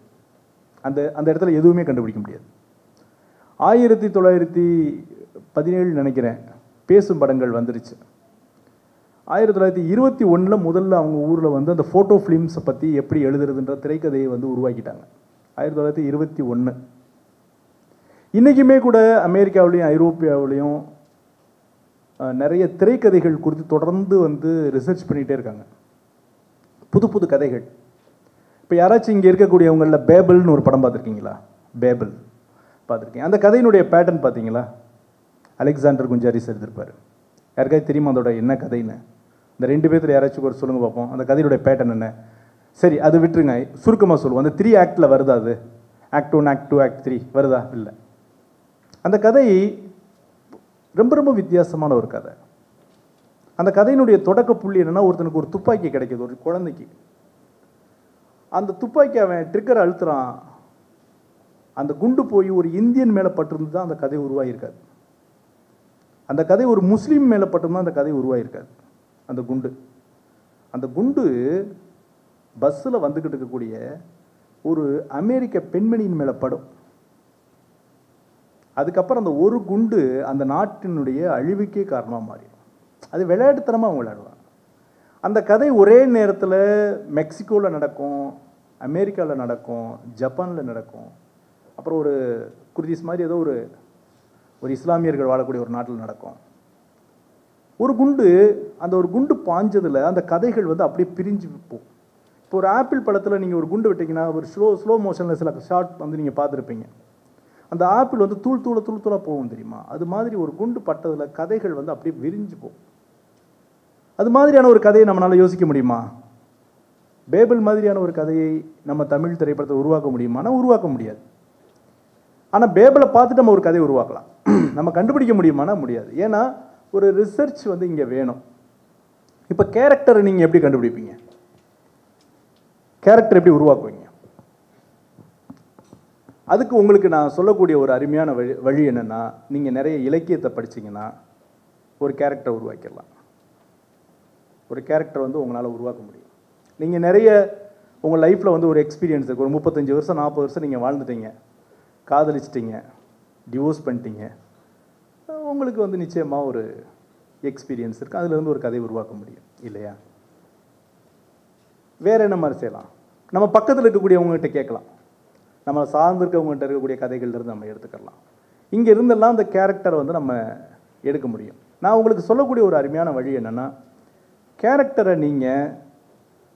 Speaker 1: அந்த இடத்துல எதுவுமே கண்டுபிடிக்க முடியாது. 1917 நினைக்கிறேன் பேசும் படங்கள் வந்துருச்சு. 1921 முதல்ல அவங்க ஊரில் வந்து அந்த ஃபோட்டோ ஃபிலிம்ஸை பற்றி எப்படி எழுதுறதுன்ற திரைக்கதையை வந்து உருவாக்கிட்டாங்க. 1921. இன்றைக்குமே கூட அமெரிக்காவிலையும் ஐரோப்பியாவிலையும் நிறைய திரைக்கதைகள் குறித்து தொடர்ந்து வந்து ரிசர்ச் பண்ணிகிட்டே இருக்காங்க, புது புது கதைகள். இப்போ யாராச்சும் இங்கே இருக்கக்கூடியவங்களில் பேபிள்னு ஒரு படம் பார்த்துருக்கீங்களா? பேபிள் பார்த்துருக்கீங்க. அந்த கதையினுடைய பேட்டர்ன் பார்த்தீங்களா? அலெக்சாண்டர் குஞ்சாரிஸ் எழுதியிருப்பார். யாருக்காவது தெரியுமா அதோட என்ன கதைன்னு? இந்த 2 பேர்த்துல யாராச்சும் ஒரு சொல்லுங்க பார்ப்போம். அந்த கதையுடைய பேட்டர்ன் என்ன? சரி, அது விட்டுருங்க, சுருக்கமாக சொல்லுவோம். அந்த 3 ஆக்டில் வருதா? அது ஆக்ட் 1, ஆக்ட் 2, ஆக்ட் 3 வருதா? இல்லை. அந்த கதை ரொம்ப ரொம்ப வித்தியாசமான ஒரு கதை. அந்த கதையினுடைய தொடக்க புள்ளி என்னன்னா, ஒருத்தனுக்கு ஒரு துப்பாக்கி கிடைக்குது, ஒரு குழந்தைக்கு. அந்த துப்பாக்கி அவன் ட்ரிக்கர் அழுத்துறான், அந்த குண்டு போய் ஒரு இந்தியன் மேலே பட்டிருந்து தான் அந்த கதை உருவாகியிருக்காது. அந்த கதை ஒரு முஸ்லீம் மேலே பட்டிருந்தா அந்த கதை உருவாகியிருக்காது. அந்த குண்டு பஸ்ஸில் வந்துக்கிட்டு இருக்கக்கூடிய ஒரு அமெரிக்க பெண்மணியின் மேலே படும். அதுக்கப்புறம் அந்த ஒரு குண்டு அந்த நாட்டினுடைய அழிவுக்கே காரணமாக மாறிடும். அது விளையாட்டுத்தனமாக அவங்க விளையாடுவாங்க. அந்த கதை ஒரே நேரத்தில் மெக்சிகோவில் நடக்கும், அமெரிக்காவில் நடக்கும், ஜப்பானில் நடக்கும், அப்புறம் ஒரு குர்திஸ் மாதிரி ஏதோ ஒரு இஸ்லாமியர்கள் வாழக்கூடிய ஒரு நாட்டில் நடக்கும். ஒரு குண்டு பாஞ்சதில் அந்த கதைகள் வந்து அப்படியே பிரிஞ்சு போகும். இப்போ ஒரு ஆப்பிள் பழத்தில் நீங்கள் ஒரு குண்டு விட்டீங்கன்னா ஒரு ஸ்லோ மோஷனில் சில ஷார்ட் வந்து நீங்கள் பார்த்துருப்பீங்க. அந்த ஆப்பிள் வந்து தூள் தூளாக போகும் தெரியுமா? அது மாதிரி ஒரு குண்டு பட்டதில் கதைகள் வந்து அப்படியே விரிஞ்சு போகும். அது மாதிரியான ஒரு கதையை நம்மளால் யோசிக்க முடியுமா? பேபிள் மாதிரியான ஒரு கதையை நம்ம தமிழ் திரைப்படத்தை உருவாக்க முடியுமானா உருவாக்க முடியாது. ஆனால் பேபிளை பார்த்துட்டு நம்ம ஒரு கதையை உருவாக்கலாம். நம்ம கண்டுபிடிக்க முடியுமானா முடியாது. ஏன்னா ஒரு ரிசர்ச் வந்து இங்கே வேணும். இப்போ கேரக்டரை நீங்கள் எப்படி கண்டுபிடிப்பீங்க? கேரக்டர் எப்படி உருவாக்குவீங்க? அதுக்கு உங்களுக்கு நான் சொல்லக்கூடிய ஒரு அருமையான வழி என்னென்னா, நீங்கள் நிறைய இலக்கியத்தை படிச்சிங்கன்னா ஒரு கேரக்டரை உருவாக்கிடலாம். ஒரு கேரக்டர் வந்து உங்களால் உருவாக்க முடியும். நீங்கள் நிறைய உங்கள் லைஃப்பில் வந்து ஒரு எக்ஸ்பீரியன்ஸ் இருக்குது. ஒரு 35 வருஷம் 40 வருஷம் நீங்கள் வாழ்ந்துட்டீங்க, காதலிச்சிட்டிங்க, டிவோர்ஸ் பண்ணிட்டீங்க. உங்களுக்கு வந்து நிச்சயமாக ஒரு எக்ஸ்பீரியன்ஸ் இருக்குது. அதுலேருந்து ஒரு கதையை உருவாக்க முடியும் இல்லையா? வேறு என்ன மாதிரி செய்யலாம்? நம்ம பக்கத்தில் இருக்கக்கூடியவங்ககிட்ட கேட்கலாம். நம்ம சார்ந்திருக்கவங்ககிட்ட இருக்கக்கூடிய கதைகள்லேருந்து நம்ம எடுத்துக்கலாம். இங்கே இருந்தெல்லாம் அந்த கேரக்டரை வந்து நம்ம எடுக்க முடியும். நான் உங்களுக்கு சொல்லக்கூடிய ஒரு அருமையான வழி என்னென்னா, கேரக்டரை நீங்கள்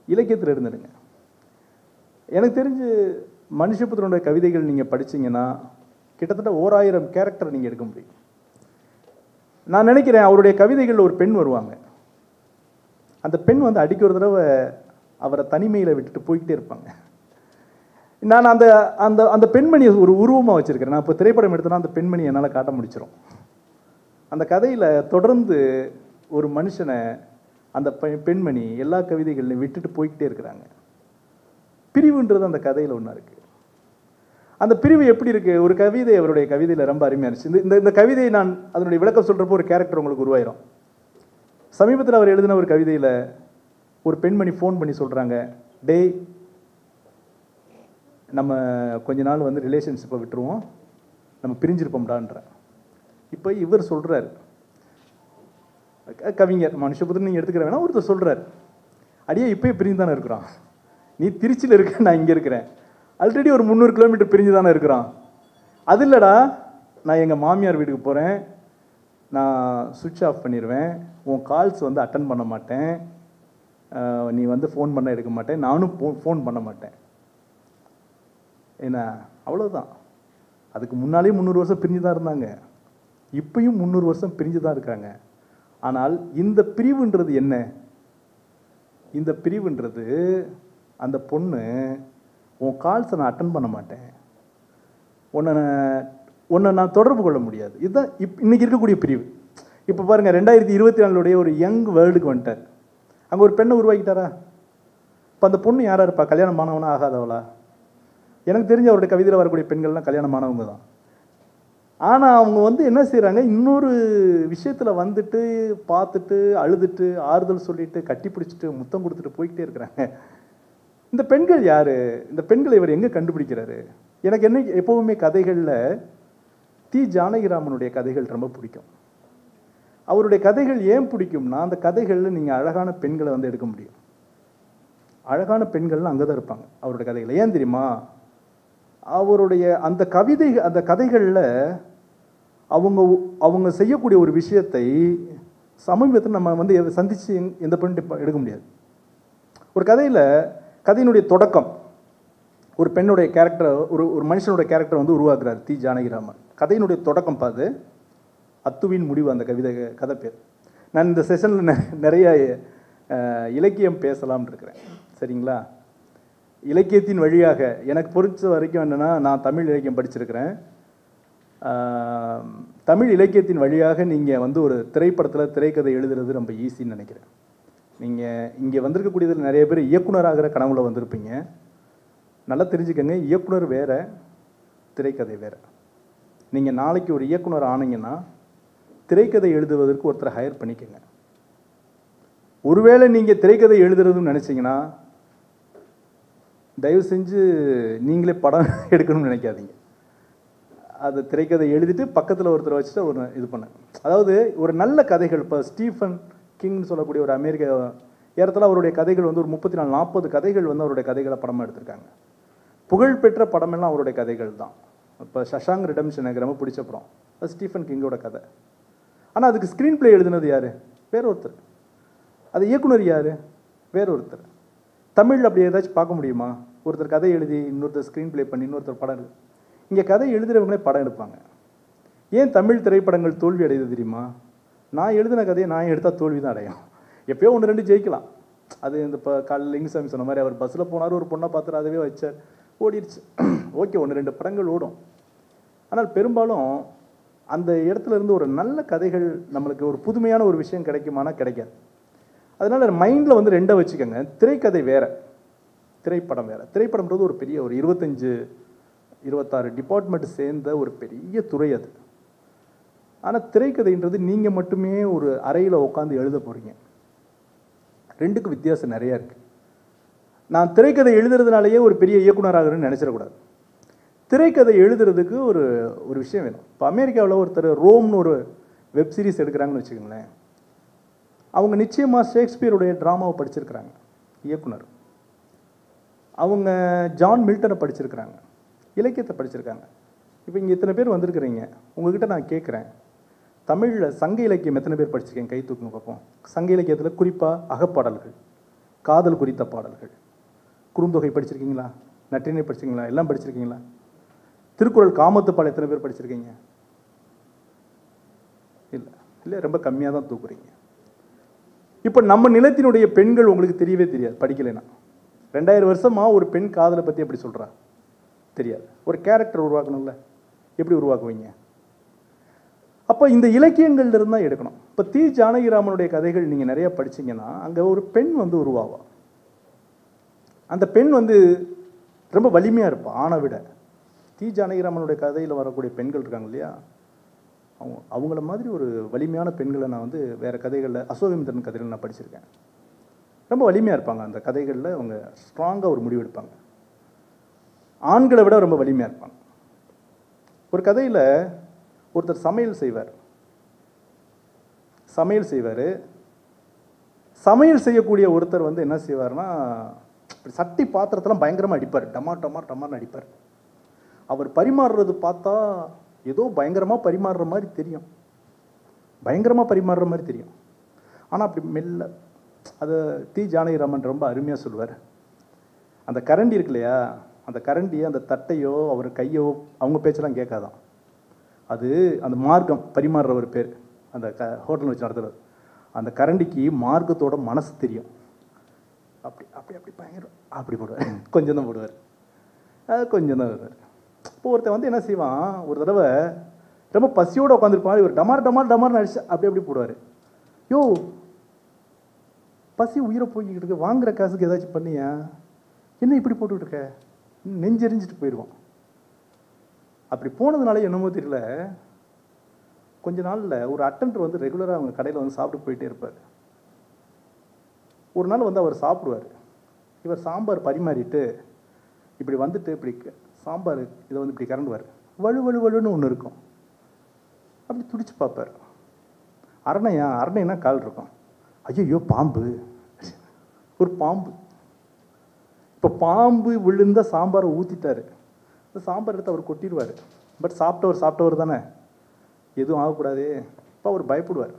Speaker 1: இலக்கியத்தில் இருந்துடுங்க. எனக்கு தெரிஞ்சு மனுஷபுத்திரனுடைய கவிதைகள் நீங்கள் படிச்சிங்கன்னா கிட்டத்தட்ட 1000 கேரக்டரை நீங்கள் எடுக்க முடியும். நான் நினைக்கிறேன் அவருடைய கவிதைகளில் ஒரு பெண் வருவாங்க. அந்த பெண் வந்து அடிக்க ஒரு தடவை அவரை தனிமையில் விட்டுட்டு போய்கிட்டே இருப்பாங்க. நான் அந்த அந்த அந்த பெண்மணியை ஒரு உருவமாக வச்சுருக்கிறேன். நான் இப்போ திரைப்படம் எடுத்தேன்னா அந்த பெண்மணி என்னால் காட்ட முடிச்சிடும். அந்த கதையில் தொடர்ந்து ஒரு மனுஷனை அந்த பெண்மணி எல்லா கவிதைகளையும் விட்டுட்டு போய்கிட்டே இருக்கிறாங்க. பிரிவுன்றது அந்த கதையில் ஒன்றா இருக்குது. அந்த பிரிவு எப்படி இருக்குது? ஒரு கவிதை அவருடைய கவிதையில் ரொம்ப அருமையாக இருந்துச்சு. இந்த கவிதையை நான் அதனுடைய விளக்கம் சொல்கிறப்போ ஒரு கேரக்டர் உங்களுக்கு உருவாயிரும். சமீபத்தில் அவர் எழுதின ஒரு கவிதையில் ஒரு பெண்மணி ஃபோன் பண்ணி சொல்கிறாங்க, டேய் நம்ம கொஞ்ச நாள் வந்து ரிலேஷன்ஷிப்பை விட்டுருவோம், நம்ம பிரிஞ்சிருப்போம்டான்ற. இப்போ இவர் சொல்கிறார், கவிஞர் மனுஷபுத்திரன் நீங்கள் எடுத்துக்கிற வேணா, ஒருத்தர் சொல்கிறார், அடியே இப்போயே பிரிஞ்சு தானே இருக்கிறான், நீ திருச்சியில் இருக்க, நான் இங்கே இருக்கிறேன், ஆல்ரெடி ஒரு 300 கிலோமீட்டர் பிரிஞ்சு தானே இருக்கிறான். அது இல்லைடா, நான் எங்கள் மாமியார் வீட்டுக்கு போகிறேன், நான் சுவிட்ச் ஆஃப் பண்ணிடுவேன், உன் கால்ஸ் வந்து அட்டன் பண்ண மாட்டேன், நீ வந்து ஃபோன் பண்ண எடுக்க மாட்டேன், நானும் ஃபோன் பண்ண மாட்டேன். என்ன அவ்வளோதான். அதுக்கு முன்னாலே 300 வருஷம் பிரிஞ்சு தான் இருந்தாங்க, இப்பயும் 300 வருஷம் பிரிஞ்சு தான் இருக்காங்க. ஆனால் இந்த பிரிவுன்றது என்ன? இந்த பிரிவுன்றது அந்த பொண்ணு உன் கால்ஸை நான் அட்டன் பண்ண மாட்டேன், உன்னை நான் தொடர்பு கொள்ள முடியாது. இதுதான் இன்னைக்கு இருக்கக்கூடிய பிரிவு. இப்போ பாருங்கள், 2024 ஒரு யங் வேர்ல்டுக்கு வந்துட்டார். அங்கே ஒரு பெண்ணை உருவாக்கிட்டாரா? இப்போ அந்த பொண்ணு யாராக இருப்பா? கல்யாணம் ஆனவனா ஆகாதவளா? எனக்கு தெரிஞ்ச அவருடைய கவிதையில் வரக்கூடிய பெண்கள்லாம் கல்யாணமானவங்க தான். ஆனால் அவங்க வந்து என்ன செய்கிறாங்க, இன்னொரு விஷயத்தில் வந்துட்டு பார்த்துட்டு அழுதுட்டு ஆறுதல் சொல்லிட்டு கட்டி பிடிச்சிட்டு முத்தம் கொடுத்துட்டு போய்கிட்டே இருக்கிறாங்க. இந்த பெண்கள் யார்? இந்த பெண்களை இவர் எங்கே கண்டுபிடிக்கிறாரு? எனக்கு என்ன எப்போவுமே கதைகளில் தி. ஜானகிராமனுடைய கதைகள் ரொம்ப பிடிக்கும். அவருடைய கதைகள் ஏன் பிடிக்கும்னா, அந்த கதைகளில் நீங்கள் அழகான பெண்களை வந்து எடுக்க முடியும். அழகான பெண்கள்லாம் அங்கே தான் இருப்பாங்க அவருடைய கதைகள். ஏன் தெரியுமா? அவருடைய அந்த கதைகளில் அவங்க செய்யக்கூடிய ஒரு விஷயத்தை சமீபத்தில் நம்ம வந்து சந்தித்து எந்த பெண்ணும் எடுக்க முடியாது. ஒரு கதையினுடைய தொடக்கம், ஒரு பெண்ணுடைய கேரக்டர், ஒரு மனுஷனுடைய கேரக்டர் வந்து உருவாக்குறார் தி. ஜானகிராமன். கதையினுடைய தொடக்கம் பார்த்து அத்துவின் முடிவு அந்த கதை பேர். நான் இந்த செஷனில் நிறைய இலக்கியம் பேசலாம்னு இருக்கிறேன். சரிங்களா? இலக்கியத்தின் வழியாக எனக்கு பொறுத்த வரைக்கும் என்னென்னா, நான் தமிழ் இலக்கியம் படிச்சிருக்கிறேன். தமிழ் இலக்கியத்தின் வழியாக நீங்கள் வந்து ஒரு திரைப்படத்தில் திரைக்கதை எழுதுறது ரொம்ப ஈஸின்னு நினைக்கிறேன். நீங்கள் இங்கே வந்திருக்கக்கூடியதில் நிறைய பேர் இயக்குனராகிற கனவுல வந்திருப்பீங்க. நல்லா தெரிஞ்சுக்கங்க, இயக்குனர் வேறு, திரைக்கதை வேறு. நீங்கள் நாளைக்கு ஒரு இயக்குனர் ஆனீங்கன்னா திரைக்கதை எழுதுவதற்கு ஒருத்தரை ஹையர் பண்ணிக்கங்க. ஒருவேளை நீங்கள் திரைக்கதை எழுதுறதுன்னு நினச்சிங்கன்னா தயவு செஞ்சு நீங்களே படம் எடுக்கணும்னு நினைக்காதீங்க. அது திரைக்கதை எழுதிட்டு பக்கத்தில் ஒருத்தரை வச்சுட்டு ஒரு இது பண்ண, அதாவது ஒரு நல்ல கதைகள், இப்போ ஸ்டீஃபன் கிங்னு சொல்லக்கூடிய ஒரு அமெரிக்க ஏறத்தில் அவருடைய கதைகள் வந்து ஒரு 34-40 கதைகள் வந்து அவருடைய கதைகளை படமாக எடுத்திருக்காங்க. புகழ்பெற்ற படமெல்லாம் அவருடைய கதைகள் தான். இப்போ ஷஷாங்க் ரிடம்ஷன் எனக்கு ரொம்ப பிடிச்ச படம், அது ஸ்டீஃபன் கிங்கோட கதை. ஆனால் அதுக்கு ஸ்க்ரீன் பிளே எழுதுனது யார்? வேற ஒருத்தர். அது இயக்குனர் யார்? வேற ஒருத்தர். தமிழில் அப்படி ஏதாச்சும் பார்க்க முடியுமா? ஒருத்தர் கதை எழுதி இன்னொருத்தர் ஸ்க்ரீன் பிளே பண்ணி இன்னொருத்தர் படம் எடுத்து. இங்கே கதை எழுதுகிறவங்களே படம் எடுப்பாங்க. ஏன் தமிழ் திரைப்படங்கள் தோல்வி அடையுது தெரியுமா? நான் எழுதின கதையை நான் எடுத்தால் தோல்வி தான் அடையும். எப்போயோ 1-2 ஜெயிக்கலாம். அது இந்த இப்போ காலையில் லிங்குசாமி சொன்ன மாதிரி அவர் பஸ்ஸில் போனார், ஒரு பொண்ணை பார்த்துட்டு அதுவே வச்சார், ஓடிடுச்சு. ஓகே, 1-2 படங்கள் ஓடும். ஆனால் பெரும்பாலும் அந்த இடத்துல இருந்து ஒரு நல்ல கதைகள் நம்மளுக்கு ஒரு புதுமையான ஒரு விஷயம் கிடைக்குமானா கிடைக்காது. அதனால் மைண்டில் வந்து 2 வச்சுக்கோங்க. திரைக்கதை வேறு, திரைப்படம் வேறு. திரைப்படம்ன்றது ஒரு பெரிய ஒரு 25-26 டிபார்ட்மெண்ட் சேர்ந்த ஒரு பெரிய துறை அது. ஆனால் திரைக்கதைன்றது நீங்கள் மட்டுமே ஒரு அறையில் உட்காந்து எழுத போகிறீங்க. 2க்கும் வித்தியாசம் நிறையா இருக்குது. நான் திரைக்கதை எழுதுறதுனாலேயே ஒரு பெரிய இயக்குனராகணும்னு நினச்சிடக்கூடாது. திரைக்கதை எழுதுறதுக்கு ஒரு ஒரு விஷயம் வேணும். இப்போ அமெரிக்காவில் ஒருத்தர் ரோம்னு ஒரு வெப் சீரிஸ் எடுக்கிறாங்கன்னு வச்சுக்கோங்களேன். அவங்க நிச்சயமாக ஷேக்ஸ்பியருடைய ட்ராமாவை படிச்சிருக்கிறாங்க, இயக்குனர். அவங்க ஜான் மில்டனை படிச்சிருக்கிறாங்க, இலக்கியத்தை படிச்சிருக்காங்க. இப்போ இங்கே இத்தனை பேர் வந்திருக்கிறீங்க. உங்ககிட்ட நான் கேட்குறேன், தமிழில் சங்க இலக்கியம் எத்தனை பேர் படிச்சிருக்கேன்? கை தூக்குங்க பார்ப்போம். சங்க இலக்கியத்தில் குறிப்பாக அகப்பாடல்கள், காதல் குறித்த பாடல்கள், குறுந்தொகை படிச்சிருக்கீங்களா? நற்றினை படிச்சிருக்கீங்களா? எல்லாம் படிச்சிருக்கீங்களா? திருக்குறள் காமத்துப்பால் எத்தனை பேர் படிச்சிருக்கீங்க? இல்லை இல்லை, ரொம்ப கம்மியாக தான் தூக்குறீங்க. இப்போ நம்ம நிலத்தினுடைய பெண்கள் உங்களுக்கு தெரியவே தெரியாது படிக்கலைன்னா. 2000 வருஷமாக ஒரு பெண் காதலை பற்றி எப்படி சொல்கிறா தெரியாது. ஒரு கேரக்டர் உருவாக்கணும்ல, எப்படி உருவாக்குவீங்க? அப்போ இந்த இலக்கியங்கள்ல இருந்து தான் எடுக்கணும். இப்போ தி. ஜானகிராமனுடைய கதைகள் நீங்கள் நிறைய படிச்சிங்கன்னா அங்கே ஒரு பெண் வந்து உருவாவா. அந்த பெண் வந்து ரொம்ப வலிமையாக இருப்பாள் ஆணை விட. தி. ஜானகிராமனுடைய கதையில் வரக்கூடிய பெண்கள் இருக்காங்க இல்லையா, அவங்கள மாதிரி ஒரு வலிமையான பெண்களை நான் வந்து வேறு கதைகளில், அசோகமித்திரன் கதைகள் நான் படிச்சிருக்கேன். ரொம்ப வலிமையாக இருப்பாங்க அந்த கதைகளில். அவங்க ஸ்ட்ராங்காக ஒரு முடிவு எடுப்பாங்க. ஆண்களை விட ரொம்ப வலிமையாக இருப்பாங்க. ஒரு கதையில் ஒருத்தர் சமையல் செய்வார். சமையல் செய்யக்கூடிய ஒருத்தர் வந்து என்ன செய்வார்னா, சட்டி பாத்திரத்தெல்லாம் பயங்கரமாக அடிப்பார், டமார் டமார் டமார்னு அடிப்பார். அவர் பரிமாறுறது பார்த்தா ஏதோ பயங்கரமாக பரிமாறுற மாதிரி தெரியும். ஆனால் அப்படி மெல்ல, அதை தி. ஜானகிராமன் ரொம்ப அருமையாக சொல்லுவார். அந்த கரண்டி இருக்கு இல்லையா, அந்த கரண்டியை, அந்த தட்டையோ அவர் கையோ அவங்க பேச்செல்லாம் கேட்காதான். அது அந்த மார்க்கம் பரிமாறுறவர் பேர், அந்த ஹோட்டல் வச்சு நடத்துறது. அந்த கரண்டிக்கு மார்க்கத்தோட மனசு தெரியும். அப்படி அப்படி அப்படி பயங்கரம் அப்படி போடுவார். கொஞ்சம் தான் போடுவார், அது கொஞ்சம் தான் வருவார். இப்போ ஒருத்தன் வந்து என்ன செய்வான், ஒரு தடவை ரொம்ப பசியோடு உட்காந்துருப்பான், இவர் டமார் டமார் டமார்னு அடிச்சு அப்படி அப்படி போடுவார். யோ, பசி உயிரை போய்கிட்டு இருக்கு, வாங்குற காசுக்கு ஏதாச்சும் பண்ணியா, என்ன இப்படி போட்டுக்கிட்டு இருக்க, நெஞ்செறிஞ்சிட்டு போயிடுவான். அப்படி போனதுனால என்னமோ தெரியல, கொஞ்ச நாளில் ஒரு அட்டெண்டர் வந்து ரெகுலராக அவங்க கடையில் வந்து சாப்பிட்டு போயிட்டே இருப்பார். ஒரு நாள் வந்து அவர் சாப்பிடுவார். இவர் சாம்பார் பரிமாறிட்டு இப்படி வந்துட்டு இப்படி சாம்பார் இதை வந்து இப்படி கரண்டுவார். வலுன்னு ஒன்று இருக்கும். அப்படி துடிச்சு பார்ப்பார். அரணைனா கால் இருக்கும். ஐயோ பாம்பு, ஒரு பாம்பு. இப்போ பாம்பு விழுந்த சாம்பாரை ஊற்றிட்டாரு. இந்த சாம்பார் எடுத்து அவர் கொட்டிடுவார். பட் சாப்பிட்டவர் தானே, எதுவும் ஆகக்கூடாது. இப்போ அவர் பயப்படுவார்.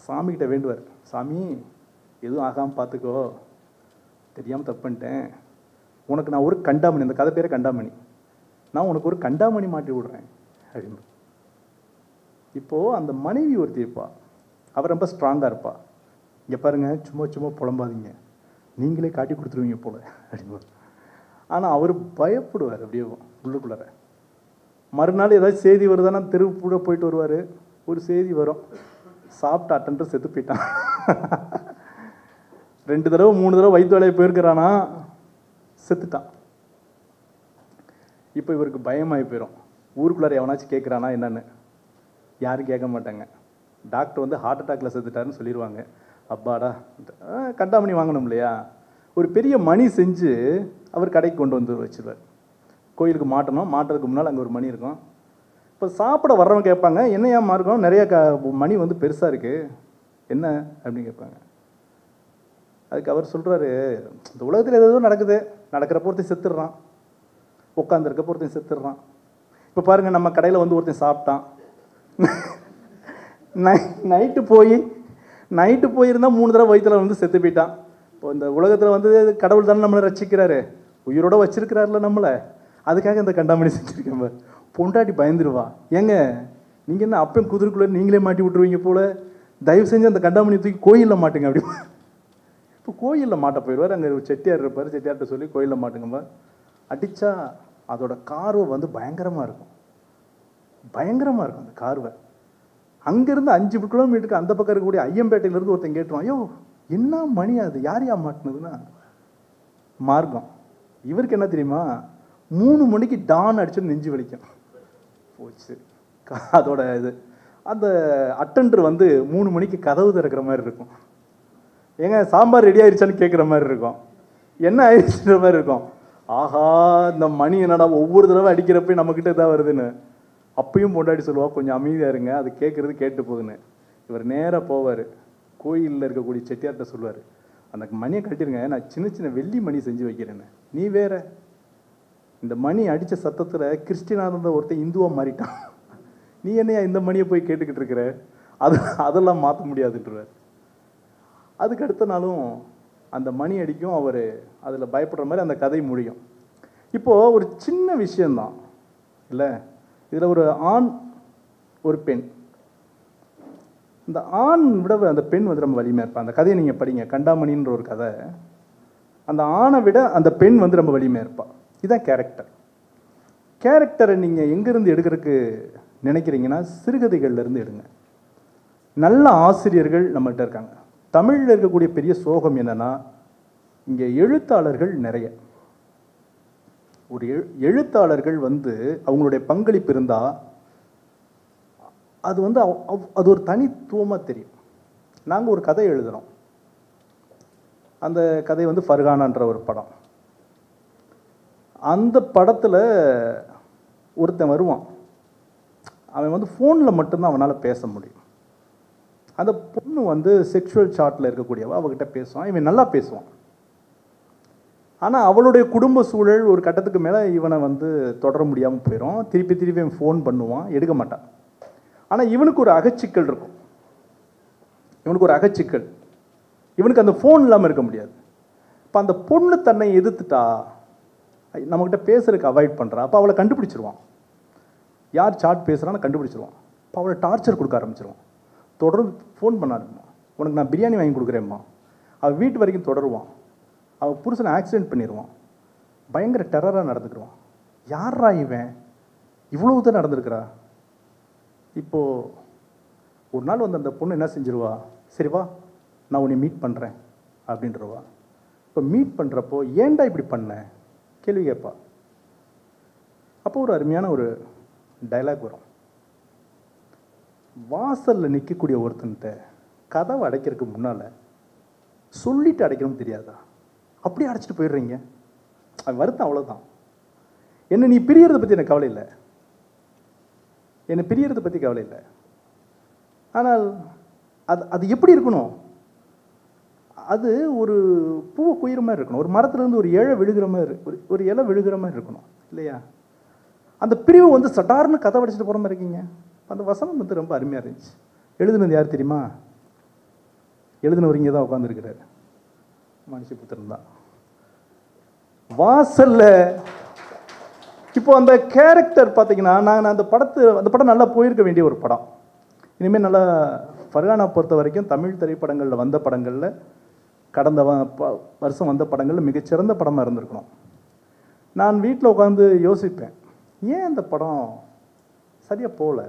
Speaker 1: சாமிகிட்ட வேண்டுவார், சாமி எதுவும் ஆகாமல் பார்த்துக்கோ, தெரியாமல் தப்பு பண்ணிட்டேன், உனக்கு நான் ஒரு கண்டாமணி, அந்த கதை பேரே கண்டாமணி, நான் உனக்கு ஒரு கண்டாமணி மாட்டி விடுறேன் அப்படின்னு. இப்போது அந்த மனைவி ஒருத்தி இருப்பா, அவர் ரொம்ப ஸ்ட்ராங்காக இருப்பா. இங்கே பாருங்கள், சும்மா சும்மா புலம்பாதீங்க, நீங்களே காட்டி கொடுத்துருவீங்க போல அப்படின்பா. ஆனால் அவர் பயப்படுவார் அப்படியே உள்ளுக்குள்ளார. மறுநாள் ஏதாவது செய்தி வருதானா தெருவு கூட போயிட்டு வருவார். ஒரு செய்தி வரும், சாப்பிட்ட அட்டெண்டர் செத்து போயிட்டான். 2 தடவை 3 தடவை வயிற்று வேலையை போயிருக்கிறானா, செத்துட்டான். இப்போ இவருக்கு பயமாகி போயிடும். ஊருக்குள்ளார எவனாச்சும் கேட்குறானா என்னன்னு? யாரும் கேட்க மாட்டாங்க. டாக்டர் வந்து ஹார்ட் அட்டாக்ல செத்துட்டாருன்னு சொல்லிடுவாங்க. அப்பாடா, கண்டாமணி வாங்கணும் இல்லையா? ஒரு பெரிய மணி செஞ்சு அவர் கடைக்கு கொண்டு வந்து வச்சுருவார். கோயிலுக்கு மாட்டணும், மாட்டுறதுக்கு முன்னால் அங்கே ஒரு மணி இருக்கும். இப்போ சாப்பிட வர்றவங்க கேட்பாங்க, என்னையா மார்க்கம் நிறைய மணி வந்து பெருசாக இருக்குது என்ன அப்படின்னு கேட்பாங்க. அதுக்கு அவர் சொல்கிறாரு, இந்த உலகத்தில் ஏதோ நடக்குது, நடக்கிற பொறுத்தையும் செத்துடுறான், உட்காந்துருக்க பொறுத்தையும் செத்துடுறான். இப்போ பாருங்கள், நம்ம கடையில் வந்து ஒருத்தன் சாப்பிட்டான், நைட்டு போயிருந்தால் 3 தடவை வயிற்றில் வந்து செத்து போயிட்டான். இப்போ இந்த உலகத்தில் வந்து கடவுள் தானே நம்மளை ரசிக்கிறாரு, உயிரோட வச்சிருக்கிறாருல நம்மளை, அதுக்காக இந்த கண்டாமணி செஞ்சுருக்கேன். பொண்டாட்டி பயந்துருவா, ஏங்க நீங்கள் என்ன அப்பயும் குதிரைக்குள்ளே நீங்களே மாட்டி விட்டுருவீங்க போல், தயவு செஞ்சு அந்த கண்டாமணி தூக்கி கோயிலில் மாட்டுங்க அப்படி. இப்போ கோயிலில் மாட்ட போயிடுவார். அங்கே ஒரு செட்டியார் இருப்பார், செட்டியார்கிட்ட சொல்லி கோயிலில் மாட்டுங்கம்மா. அடித்தா அதோட கார்வை வந்து பயங்கரமாக இருக்கும், பயங்கரமாக இருக்கும் அந்த கார்வை. அங்கேருந்து 5 கிலோமீட்டருக்கு அந்த பக்கம் இருக்கக்கூடிய ஐயம்பேட்டையிலேருந்து ஒருத்தன் கேட்டுருவான், ஐயோ என்ன மணி அது, யார் மாட்டினதுன்னா மார்க்கம். இவருக்கு என்ன தெரியுமா, 3 மணிக்கு டான் அடிச்சு நெஞ்சு வலிக்கும் போச்சு. அதோட இது அந்த அட்டெண்டர் வந்து 3 மணிக்கு கதவு திறக்கிற மாதிரி இருக்கும். ஏங்க சாம்பார் ரெடி ஆயிடுச்சான்னு கேட்குற மாதிரி இருக்கும், என்ன ஆயிடுச்சுன்ற மாதிரி இருக்கும். ஆஹா, இந்த மணி என்னடா ஒவ்வொரு தடவை அடிக்கிறப்ப நம்மக்கிட்ட இதாக வருதுன்னு. அப்பயும் பொண்டாடி சொல்லுவா, கொஞ்சம் அமைதியாக இருங்க, அது கேட்குறது கேட்டு போகுதுன்னு. இவர் நேராக போவார், கோயிலில் இருக்கக்கூடிய செட்டியார்கிட்ட சொல்லுவார், அந்த மணியை கட்டிருங்க, நான் சின்ன சின்ன வெள்ளி மணி செஞ்சு வைக்கிறேன்னு. நீ வேற, இந்த மணி அடித்த சத்தத்தில் கிறிஸ்டினாக இருந்த ஒருத்தன் இந்துவாக மாறிட்டான், நீ என்னையா இந்த மணியை போய் கேட்டுக்கிட்டு இருக்கிற, அதெல்லாம் மாற்ற முடியாதுன்றார். அதுக்கு அடுத்த நாளும் அந்த மணி அடிக்கும், அவர் அதில் பயப்படுற மாதிரி அந்த கதை முடியும். இப்போது ஒரு சின்ன விஷயந்தான் இல்லை, இதில் ஒரு ஆண் ஒரு பெண், இந்த ஆண் விட அந்த பெண் வந்து ரொம்ப வலிமையாக இருப்பாள். அந்த கதையை நீங்கள் படிங்க, கண்டாமணின்ற ஒரு கதை. அந்த ஆணை விட அந்த பெண் வந்து ரொம்ப வலிமையாக இருப்பாள். இதுதான் கேரக்டரை நீங்கள் எங்கேருந்து எடுக்கிறதுக்கு நினைக்கிறீங்கன்னா சிறுகதைகள்லேருந்து எடுங்க. நல்ல ஆசிரியர்கள் நம்மகிட்ட இருக்காங்க. தமிழில் இருக்கக்கூடிய பெரிய சோகம் என்னென்னா, இங்கே எழுத்தாளர்கள் நிறைய. ஒரு எழுத்தாளர்கள் வந்து அவங்களுடைய பங்களிப்பு இருந்தால் அது வந்து அது ஒரு தனித்துவமாக தெரியும். நாங்கள் ஒரு கதை எழுதுகிறோம், அந்த கதை வந்து ஃபர்கானான்ற ஒரு படம். அந்த படத்தில் ஒருத்தன் வருவான், அவன் வந்து ஃபோனில் மட்டும்தான் அவனால் பேச முடியும். அந்த பொண்ணு வந்து செக்ஷுவல் சாட்டில் இருக்கக்கூடியவ, அவகிட்ட பேசுவான், இவன் நல்லா பேசுவான். ஆனால் அவளுடைய குடும்ப சூழல் ஒரு கட்டத்துக்கு மேலே இவனை வந்து தொடர முடியாமல் போயிடும். திருப்பி இவன் ஃபோன் பண்ணுவான், எடுக்க மாட்டான். ஆனால் இவனுக்கு ஒரு அகச்சிக்கல் இருக்கும், இவனுக்கு அந்த ஃபோன் இல்லாமல் இருக்க முடியாது. இப்போ அந்த பொண்ணு தன்னை எதிர்த்துட்டா, நம்மக்கிட்ட பேசுறதுக்கு அவாய்ட் பண்ணுறா. அப்போ அவளை கண்டுபிடிச்சிருவான், யார் சாட் பேசுகிறான்னு கண்டுபிடிச்சிருவான். இப்போ அவளை டார்ச்சர் கொடுக்க ஆரம்பிச்சிருவான். தொடர்ந்து ஃபோன் பண்ணாருமா, உனக்கு நான் பிரியாணி வாங்கி கொடுக்குறேம்மா. அவள் வீட்டு வரைக்கும் தொடருவான். அவள் புருஷனை ஆக்சிடென்ட் பண்ணிடுவான். பயங்கர டெரராக நடந்துக்கிடுவான். யாரா இவன், இவ்வளவு தான் நடந்துருக்கிறா. இப்போது ஒரு நாள் வந்து அந்த பொண்ணு என்ன செஞ்சிருவா, சரி வா நான் உன்னை மீட் பண்ணுறேன் அப்படின்றவா. இப்போ மீட் பண்ணுறப்போ ஏன்டா இப்படி பண்ண கேள்வி கேட்பா. அப்போ ஒரு அருமையான ஒரு டைலாக் வரும், வாசலில் நிற்கக்கூடிய ஒருத்தன்ட்ட கதவை அடைக்கிறதுக்கு முன்னால் சொல்லிட்டு அடைக்கணும்னு தெரியாதா, அப்படியே அடைச்சிட்டு போயிடுறீங்க. அது வருத்தம், அவ்வளோதான். என்னை நீ பிரியறதை பற்றி எனக்கு கவலை இல்லை, ஆனால் அது எப்படி இருக்கணும், அது ஒரு பூவை குயிற மாதிரி இருக்கணும், ஒரு மரத்துலேருந்து ஒரு இலை விழுகிற மாதிரி, ஒரு இலை விழுகிற மாதிரி இருக்கணும் இல்லையா. அந்த பிரிவு வந்து சட்டார்னு கதை அடிச்சுட்டு போகிற மாதிரி இருக்கீங்க. அந்த வசனம் வந்து ரொம்ப அருமையாக இருந்துச்சு. எழுதுனது யார் தெரியுமா, எழுதுனவர் இங்கே தான் உட்காந்துருக்கிறார், மனுஷபுத்திரன் தான். வாசல்ல இப்போ அந்த கேரக்டர் பார்த்தீங்கன்னா, நான் அந்த படம் நல்லா போயிருக்க வேண்டிய ஒரு படம், இனிமேல் நல்லா ஃபர்ஹானா பொறுத்த வரைக்கும் தமிழ் திரைப்படங்களில் வந்த படங்களில் கடந்த வருஷம் வந்த படங்களில் மிகச்சிறந்த படமாக இருந்திருக்கணும். நான் வீட்டில் உட்காந்து யோசிப்பேன், ஏன் இந்த படம் சரியாக போகல,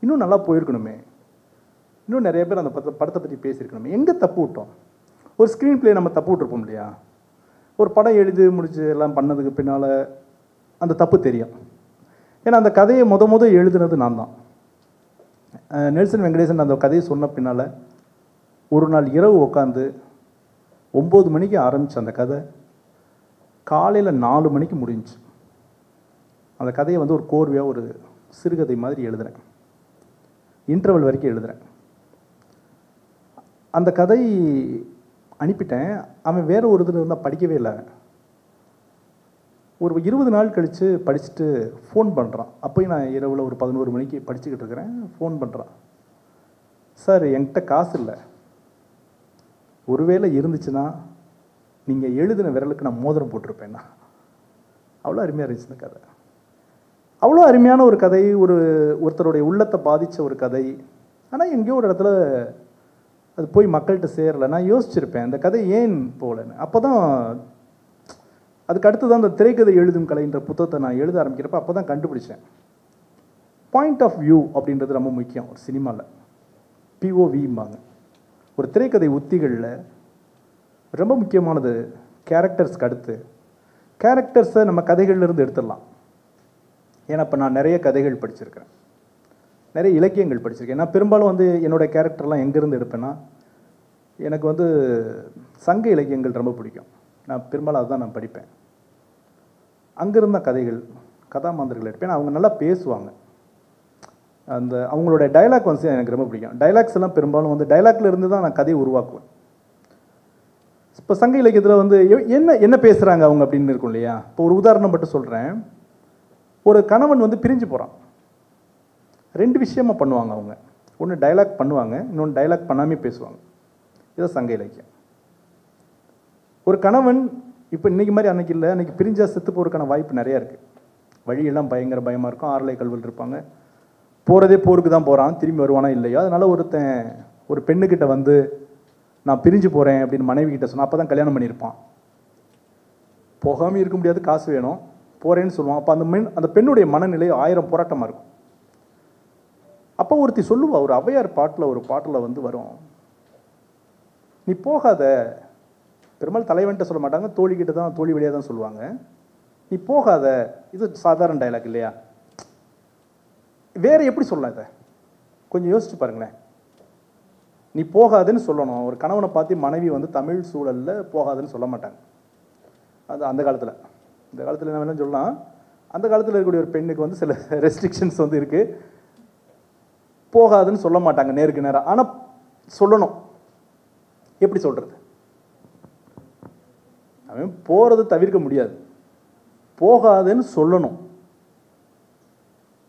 Speaker 1: இன்னும் நல்லா போயிருக்கணுமே, இன்னும் நிறைய பேர் அந்த படத்தை பற்றி பேசியிருக்கணுமே, எங்கே தப்பு விட்டோம்? ஒரு ஸ்க்ரீன் பிளே நம்ம தப்பு விட்டுருப்போம் இல்லையா? ஒரு படம் எழுதி முடிச்சு எல்லாம் பண்ணதுக்கு பின்னால் அந்த தப்பு தெரியும். ஏன்னா அந்த கதையை முத எழுதுனது நான் தான். நெல்சன் வெங்கடேசன் அந்த கதையை சொன்ன பின்னால் ஒரு நாள் இரவு உட்காந்து 9 மணிக்கு ஆரம்பித்த அந்த கதை காலையில் 4 மணிக்கு முடிஞ்சிச்சு. அந்த கதையை வந்து ஒரு கோர்வையாக ஒரு சிறுகதை மாதிரி எழுதுகிறேன். இன்டர்வல் வரைக்கும் எழுதுகிறேன். அந்த கதை அனுப்பிட்டேன். அவன் வேறு ஒரு இதில் இருந்தால் படிக்கவே இல்லை. ஒரு 20 நாள் கழித்து படிச்சுட்டு ஃபோன் பண்ணுறான். அப்போயும் நான் இரவில் ஒரு 11 மணிக்கு படிச்சுக்கிட்டு இருக்கிறேன். ஃபோன் பண்ணுறான், சார் என்கிட்ட காசு இல்லை, ஒருவேளை இருந்துச்சுன்னா நீங்கள் எழுதின விரலுக்கு நான் மோதிரம் போட்டிருப்பேன்னா. அவ்வளோ அருமையாக இருந்துச்சு இந்த கதை. அவ்வளோ அருமையான ஒரு கதை, ஒருத்தருடைய உள்ளத்தை பாதித்த ஒரு கதை. ஆனால் எங்கேயோ ஒரு இடத்துல அது போய் மக்கள்கிட்ட சேரலை. நான் யோசிச்சிருப்பேன் அந்த கதை ஏன் போகலன்னு. அப்போ தான் அதுக்கு அடுத்து தான் அந்த திரைக்கதை எழுதும் கலைன்ற புத்தகத்தை நான் எழுத ஆரம்பிக்கிறப்ப அப்போ தான் கண்டுபிடிச்சேன், பாயிண்ட் ஆஃப் வியூ அப்படின்றது ரொம்ப முக்கியம் ஒரு சினிமாவில். பிஓவிம்பாங்க. ஒரு திரைக்கதை உத்திகளில் ரொம்ப முக்கியமானது கேரக்டர்ஸ்க்கு அடுத்து. கேரக்டர்ஸை நம்ம கதைகள்லேருந்து எடுத்துடலாம். ஏன்னா இப்போ நான் நிறைய கதைகள் படிச்சிருக்கிறேன், நிறைய இலக்கியங்கள் படிச்சிருக்கேன். நான் பெரும்பாலும் வந்து என்னோடய கேரக்டர்லாம் எங்கேருந்து எடுப்பேன்னா, எனக்கு வந்து சங்க இலக்கியங்கள் ரொம்ப பிடிக்கும். நான் பெரும்பாலும் அதுதான் நான் படிப்பேன். அங்கேருந்த கதைகள், கதாமாந்தர்கள் எடுப்பேன். அவங்க நல்லா பேசுவாங்க. அந்த அவங்களோட டைலாக் வந்து எனக்கு ரொம்ப பிடிக்கும். டைலாக்ஸ் எல்லாம் பெரும்பாலும் வந்து டைலாக்ல இருந்து தான் நான் கதையை உருவாக்குவேன். இப்போ சங்க இலக்கியத்தில் வந்து என்ன பேசுகிறாங்க அவங்க அப்படின்னு இருக்கும் இல்லையா? இப்போ ஒரு உதாரணம் மட்டும் சொல்கிறேன். ஒரு கணவன் வந்து பிரிஞ்சு போகிறான். 2 விஷயமா பண்ணுவாங்க அவங்க. ஒன்று டைலாக் பண்ணுவாங்க, இன்னொன்று டைலாக் பண்ணாமே பேசுவாங்க. இதுதான் சங்க இலக்கியம். ஒரு கணவன் இப்போ இன்றைக்கி மாதிரி அன்றைக்கி இல்லை, அன்றைக்கி பிரிஞ்சா செத்து போகிறதுக்கான வாய்ப்பு நிறையா இருக்குது. வழியெல்லாம் பயமாக இருக்கும். ஆறுலை கல்வல் இருப்பாங்க. போகிறதே போருக்கு தான் போகிறான், திரும்பி வருவானா இல்லையோ. அதனால் ஒரு பெண்ணுக்கிட்ட வந்து நான் பிரிஞ்சு போகிறேன் அப்படின்னு மனைவி கிட்ட சொன்னால் அப்போ தான் கல்யாணம் பண்ணியிருப்பான். போகாமல் இருக்க முடியாது, காசு வேணும், போகிறேன்னு சொல்லுவான். அப்போ அந்த பெண்ணுடைய மனநிலை 1000 போராட்டமாக இருக்கும். அப்போ ஒருத்தி சொல்லுவா, ஒரு ஔவையார் பாட்டில் வந்து வரும், நீ போகாத. பெரும்பாலும் தலைவன்ட்ட சொல்ல மாட்டாங்க, தோழிக்கிட்ட தான், தோழி வழியாக தான் சொல்லுவாங்க. நீ போகாத. இது சாதாரண டைலாக் இல்லையா? வேறு எப்படி சொல்லலாம் இதை? கொஞ்சம் யோசிச்சு பாருங்களேன். நீ போகாதுன்னு சொல்லணும். ஒரு கணவனை பார்த்து மனைவி வந்து தமிழ் சூழலில் போகாதுன்னு சொல்ல மாட்டாங்க. அது அந்த காலத்தில். இந்த காலத்தில் என்ன வேணும் சொல்லலாம், அந்த காலத்தில் இருக்கக்கூடிய ஒரு பெண்ணுக்கு வந்து சில ரெஸ்ட்ரிக்ஷன்ஸ் வந்து இருக்குது. போகாதுன்னு சொல்ல மாட்டாங்க நேருக்கு நேராக. ஆனால் சொல்லணும். எப்படி சொல்கிறது? அவன் போகிறது தவிர்க்க முடியாது, போகாதுன்னு சொல்லணும்.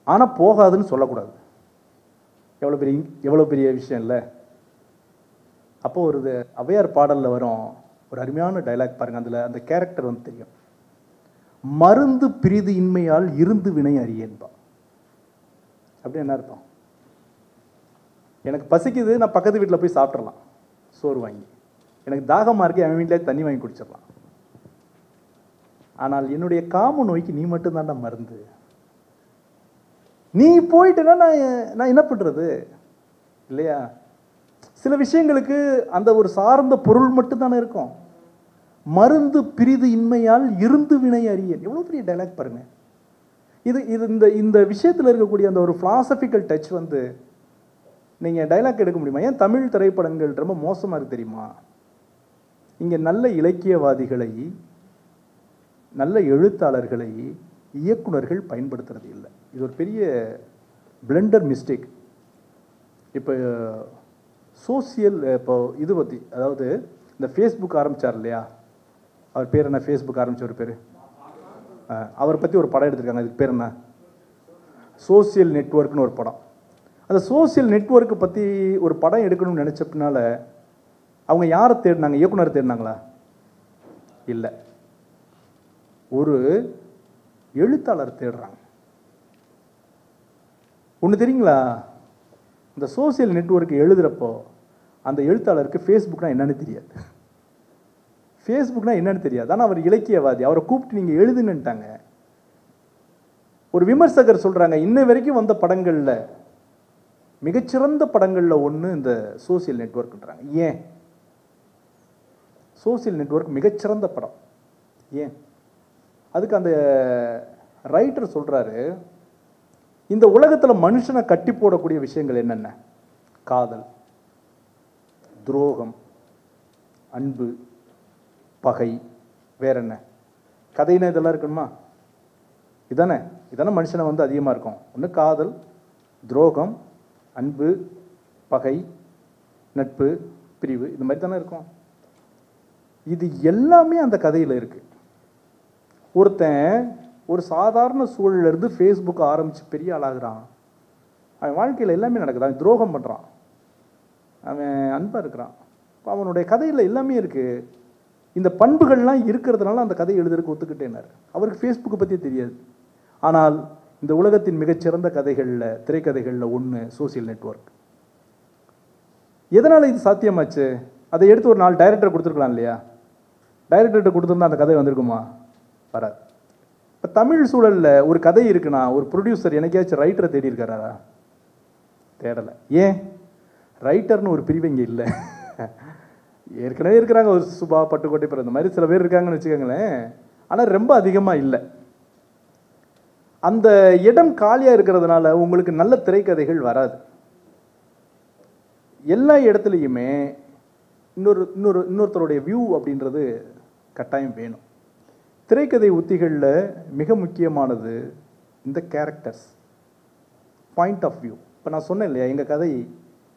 Speaker 1: ஆனால் போகாதுன்னு சொல்லக்கூடாது. எவ்வளோ பெரிய விஷயம் இல்லை? அப்போ ஒரு ஔவையார் பாடலில் வரும் ஒரு அருமையான டைலாக் பாருங்கள். அதில் அந்த கேரக்டர் வந்து தெரியும். மருந்து பிரிது இன்மையால் இருந்து வினை அறியேன்பா. அப்படி என்ன அர்த்தம்? எனக்கு பசிக்குது, நான் பக்கத்து வீட்டில் போய் சாப்பிட்றலாம் சோறு வாங்கி. எனக்கு தாகமாக இருக்கு, அவன் வீட்டிலே தண்ணி வாங்கி குடிச்சிடலாம். ஆனால் என்னுடைய காம நோய்க்கு நீ மட்டும்தான்டா மருந்து. நீ போயிட்டுனா நான் என்ன பண்ணுறது இல்லையா? சில விஷயங்களுக்கு அந்த ஒரு சார்ந்த பொருள் மட்டும்தானே இருக்கும். மருந்து பிரிது இன்மையால் இருந்து வினை அறியேன். எவ்வளோ பெரிய டைலாக் பாருங்க. இந்த விஷயத்தில் இருக்கக்கூடிய அந்த ஒரு பிலாசபிக்கல் டச் வந்து நீங்கள் டைலாக் எடுக்க முடியுமா? ஏன் தமிழ் திரைப்படங்கள் ரொம்ப மோசமாக இருக்கு தெரியுமா? இங்கே நல்ல இலக்கியவாதிகளை, நல்ல எழுத்தாளர்களை இயக்குனர்கள் பயன்படுத்துறது இல்லை. இது ஒரு பெரிய பிளண்டர் மிஸ்டேக். இப்போ சோசியல் இப்போ இது பற்றி, அதாவது இந்த ஃபேஸ்புக் ஆரம்பித்தார் இல்லையா? அவர் பேர் என்ன? ஃபேஸ்புக் ஆரம்பித்த ஒரு பேர், அவரை பற்றி ஒரு படம் எடுத்திருக்காங்க. அதுக்கு பேர் என்ன? சோசியல் நெட்வொர்க்னு ஒரு படம். அந்த சோசியல் நெட்வொர்க்கை பற்றி ஒரு படம் எடுக்கணும்னு நினச்சப்பினால அவங்க யாரை தேடினாங்க? இயக்குனர் தேடினாங்களா? இல்லை, ஒரு எழுத்தாளர் தேடுறாங்க. ஒன்று தெரியுங்களா? இந்த சோசியல் நெட்வொர்க் எழுதுகிறப்போ அந்த எழுத்தாளருக்கு ஃபேஸ்புக்னா என்னன்னு தெரியாது. ஃபேஸ்புக்னா என்னன்னு தெரியாது. ஆனால் அவர் இலக்கியவாதி, அவரை கூப்பிட்டு நீங்கள் எழுதுங்கன்ட்டாங்க. ஒரு விமர்சகர் சொல்கிறாங்க, இன்ன வரைக்கும் வந்த படங்களில் மிகச்சிறந்த படங்களில் ஒன்று இந்த சோசியல் நெட்வொர்க்ன்றாங்க. ஏன் சோசியல் நெட்வொர்க் மிகச்சிறந்த படம்? ஏன்? அதுக்கு அந்த ரைட்டர் சொல்கிறாரு, இந்த உலகத்தில் மனுஷனை கட்டி போடக்கூடிய விஷயங்கள் என்னென்ன? காதல், துரோகம், அன்பு, பகை, வேற என்ன? கதைன்னா இதெல்லாம் இருக்கணுமா? இதானே மனுஷனை வந்து அதிகமாக இருக்கும். ஒன்று காதல், துரோகம், அன்பு, பகை, நட்பு, பிரிவு, இது மாதிரி தானே இருக்கும். இது எல்லாமே அந்த கதையில் இருக்கு. ஒருத்தன் ஒரு சாதாரண சூழலிருந்து ஃபேஸ்புக் ஆரம்பித்து பெரிய ஆளாகிறான். அவன் வாழ்க்கையில் எல்லாமே நடக்குது. அவன் துரோகம் பண்ணுறான், அவன் அன்பாக இருக்கிறான். அவனுடைய கதையில் எல்லாமே இருக்குது. இந்த பண்புகள்லாம் இருக்கிறதுனால அந்த கதை எழுதுறதுக்கு ஒத்துக்கிட்டேனார். அவருக்கு ஃபேஸ்புக்கை பற்றி தெரியாது. ஆனால் இந்த உலகத்தின் மிகச்சிறந்த கதைகளில், திரைக்கதைகளில் ஒன்று சோசியல் நெட்வொர்க். எதனால் இது சாத்தியமாச்சு? அதை எடுத்து ஒரு 4 டைரக்டர் கொடுத்துருக்கலாம் இல்லையா? டைரக்டர்கிட்ட கொடுத்துருந்தா அந்த கதை வந்திருக்குமா? வராது. இப்போ தமிழ் சூழலில் ஒரு கதை இருக்குன்னா ஒரு ப்ரொடியூசர் எனக்காச்சும் ரைட்டரை தேடி இருக்காரா? தேடலை. ஏன்? ரைட்டர்னு ஒரு பிரிவு இங்கே இல்லை. ஏற்கனவே இருக்கிறாங்க, ஒரு சுபா, பட்டுக்கோட்டை, பிற இந்த மாதிரி சில பேர் இருக்காங்கன்னு வச்சுக்கோங்களேன். ஆனால் ரொம்ப அதிகமாக இல்லை. அந்த இடம் காலியாக இருக்கிறதுனால உங்களுக்கு நல்ல திரைக்கதைகள் வராது. எல்லா இடத்துலையுமே இன்னொருத்தருடைய வியூ அப்படின்றது கட்டாயம் வேணும். திரைக்கதை உத்திகளில் மிக முக்கியமானது இந்த கேரக்டர்ஸ், பாயிண்ட் ஆஃப் வியூ. இப்போ நான் சொன்னேன் இல்லையா, எங்கள் கதை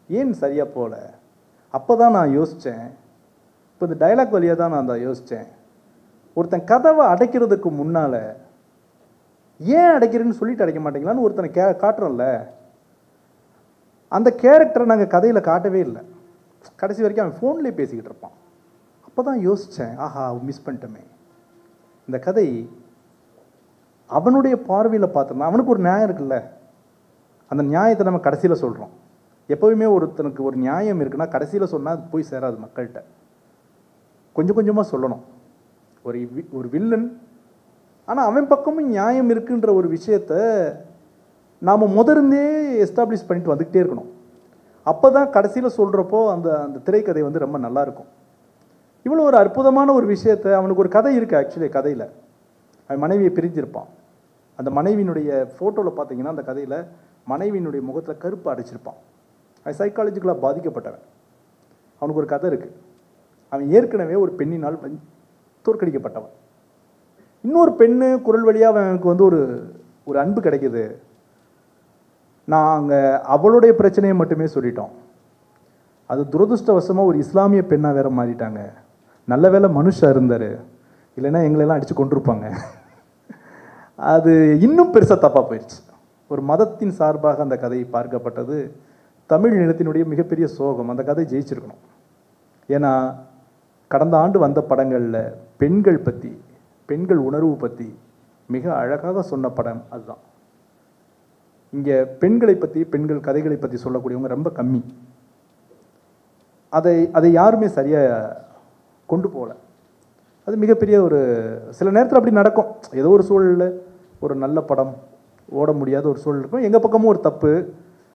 Speaker 1: ஏன் சரியாக போகல, அப்போ தான் நான் யோசித்தேன். இப்போ இந்த டைலாக் வழியாக தான் நான் யோசித்தேன். ஒருத்தன் கதவை அடைக்கிறதுக்கு முன்னால் ஏன் அடைக்கிறேன்னு சொல்லிட்டு அடைக்க மாட்டீங்களான்னு ஒருத்தனை காட்டுறோம்ல, அந்த கேரக்டரை நாங்கள் கதையில் காட்டவே இல்லை. கடைசி வரைக்கும் அவன் ஃபோன்லேயே பேசிக்கிட்டு இருப்பான். அப்போ தான் யோசித்தேன், ஆஹா மிஸ் பண்ணிட்டோமே. இந்த கதை அவனுடைய பார்வையில் பார்த்தோம்னா அவனுக்கு ஒரு நியாயம் இருக்குல்ல, அந்த நியாயத்தை நம்ம கடைசியில் சொல்கிறோம். எப்போவுமே ஒருத்தனுக்கு ஒரு நியாயம் இருக்குன்னா கடைசியில் சொன்னால் அது போய் சேராது மக்கள்கிட்ட. கொஞ்சம் கொஞ்சமாக சொல்லணும். ஒரு வில்லன், ஆனால் அவன் பக்கமும் நியாயம் இருக்குன்ற ஒரு விஷயத்த நாம் முதர்ந்தே எஸ்டாப்ளிஷ் பண்ணிட்டு வந்துக்கிட்டே இருக்கணும். அப்போ தான் கடைசியில் சொல்கிறப்போ அந்த திரைக்கதை வந்து ரொம்ப நல்லாயிருக்கும். இவ்வளோ ஒரு அற்புதமான ஒரு விஷயத்தை, அவனுக்கு ஒரு கதை இருக்குது. ஆக்சுவலி கதையில் அவன் மனைவியை பிரிஞ்சிருப்பான். அந்த மனைவியினுடைய ஃபோட்டோவில் பார்த்தீங்கன்னா அந்த கதையில் மனைவியினுடைய முகத்தில் கருப்பு அடைச்சிருப்பான். அவன் சைக்காலஜிக்கலாக பாதிக்கப்பட்டவன். அவனுக்கு ஒரு கதை இருக்குது. அவன் ஏற்கனவே ஒரு பெண்ணினால் தோற்கடிக்கப்பட்டவன். இன்னொரு பெண்ணு குரல் வழியாக அவனுக்கு வந்து ஒரு அன்பு கிடைக்குது. நாங்கள் அவளுடைய பிரச்சனையை மட்டுமே சொல்லிட்டோம். அது துரதிருஷ்டவசமாக ஒரு இஸ்லாமிய பெண்ணாக வேற மாறிட்டாங்க. நல்ல வேளை மனுஷா இருந்தார், இல்லைன்னா எங்களெல்லாம் அடித்து கொண்டிருப்பாங்க. அது இன்னும் பெருசாக தப்பாக போயிடுச்சு. ஒரு மதத்தின் சார்பாக அந்த கதை பார்க்கப்பட்டது தமிழ் நிலத்தினுடைய மிகப்பெரிய சோகம். அந்த கதை ஜெயிச்சிருக்கணும். ஏன்னா கடந்த ஆண்டு வந்த படங்களில் பெண்கள் பற்றி, பெண்கள் உணர்வு பற்றி மிக அழகாக சொன்ன படம் அதுதான். இங்கே பெண்களை பற்றி, பெண்கள் கதைகளை பற்றி சொல்லக்கூடியவங்க ரொம்ப கம்மி. அதை யாருமே சரியாக கொண்டு போகல. அது மிகப்பெரிய ஒரு சில நேரத்தில் அப்படி நடக்கும். ஏதோ ஒரு சூழலில் ஒரு நல்ல படம் ஓட முடியாத ஒரு சூழல் இருக்கும். எங்கள் பக்கமும் ஒரு தப்பு,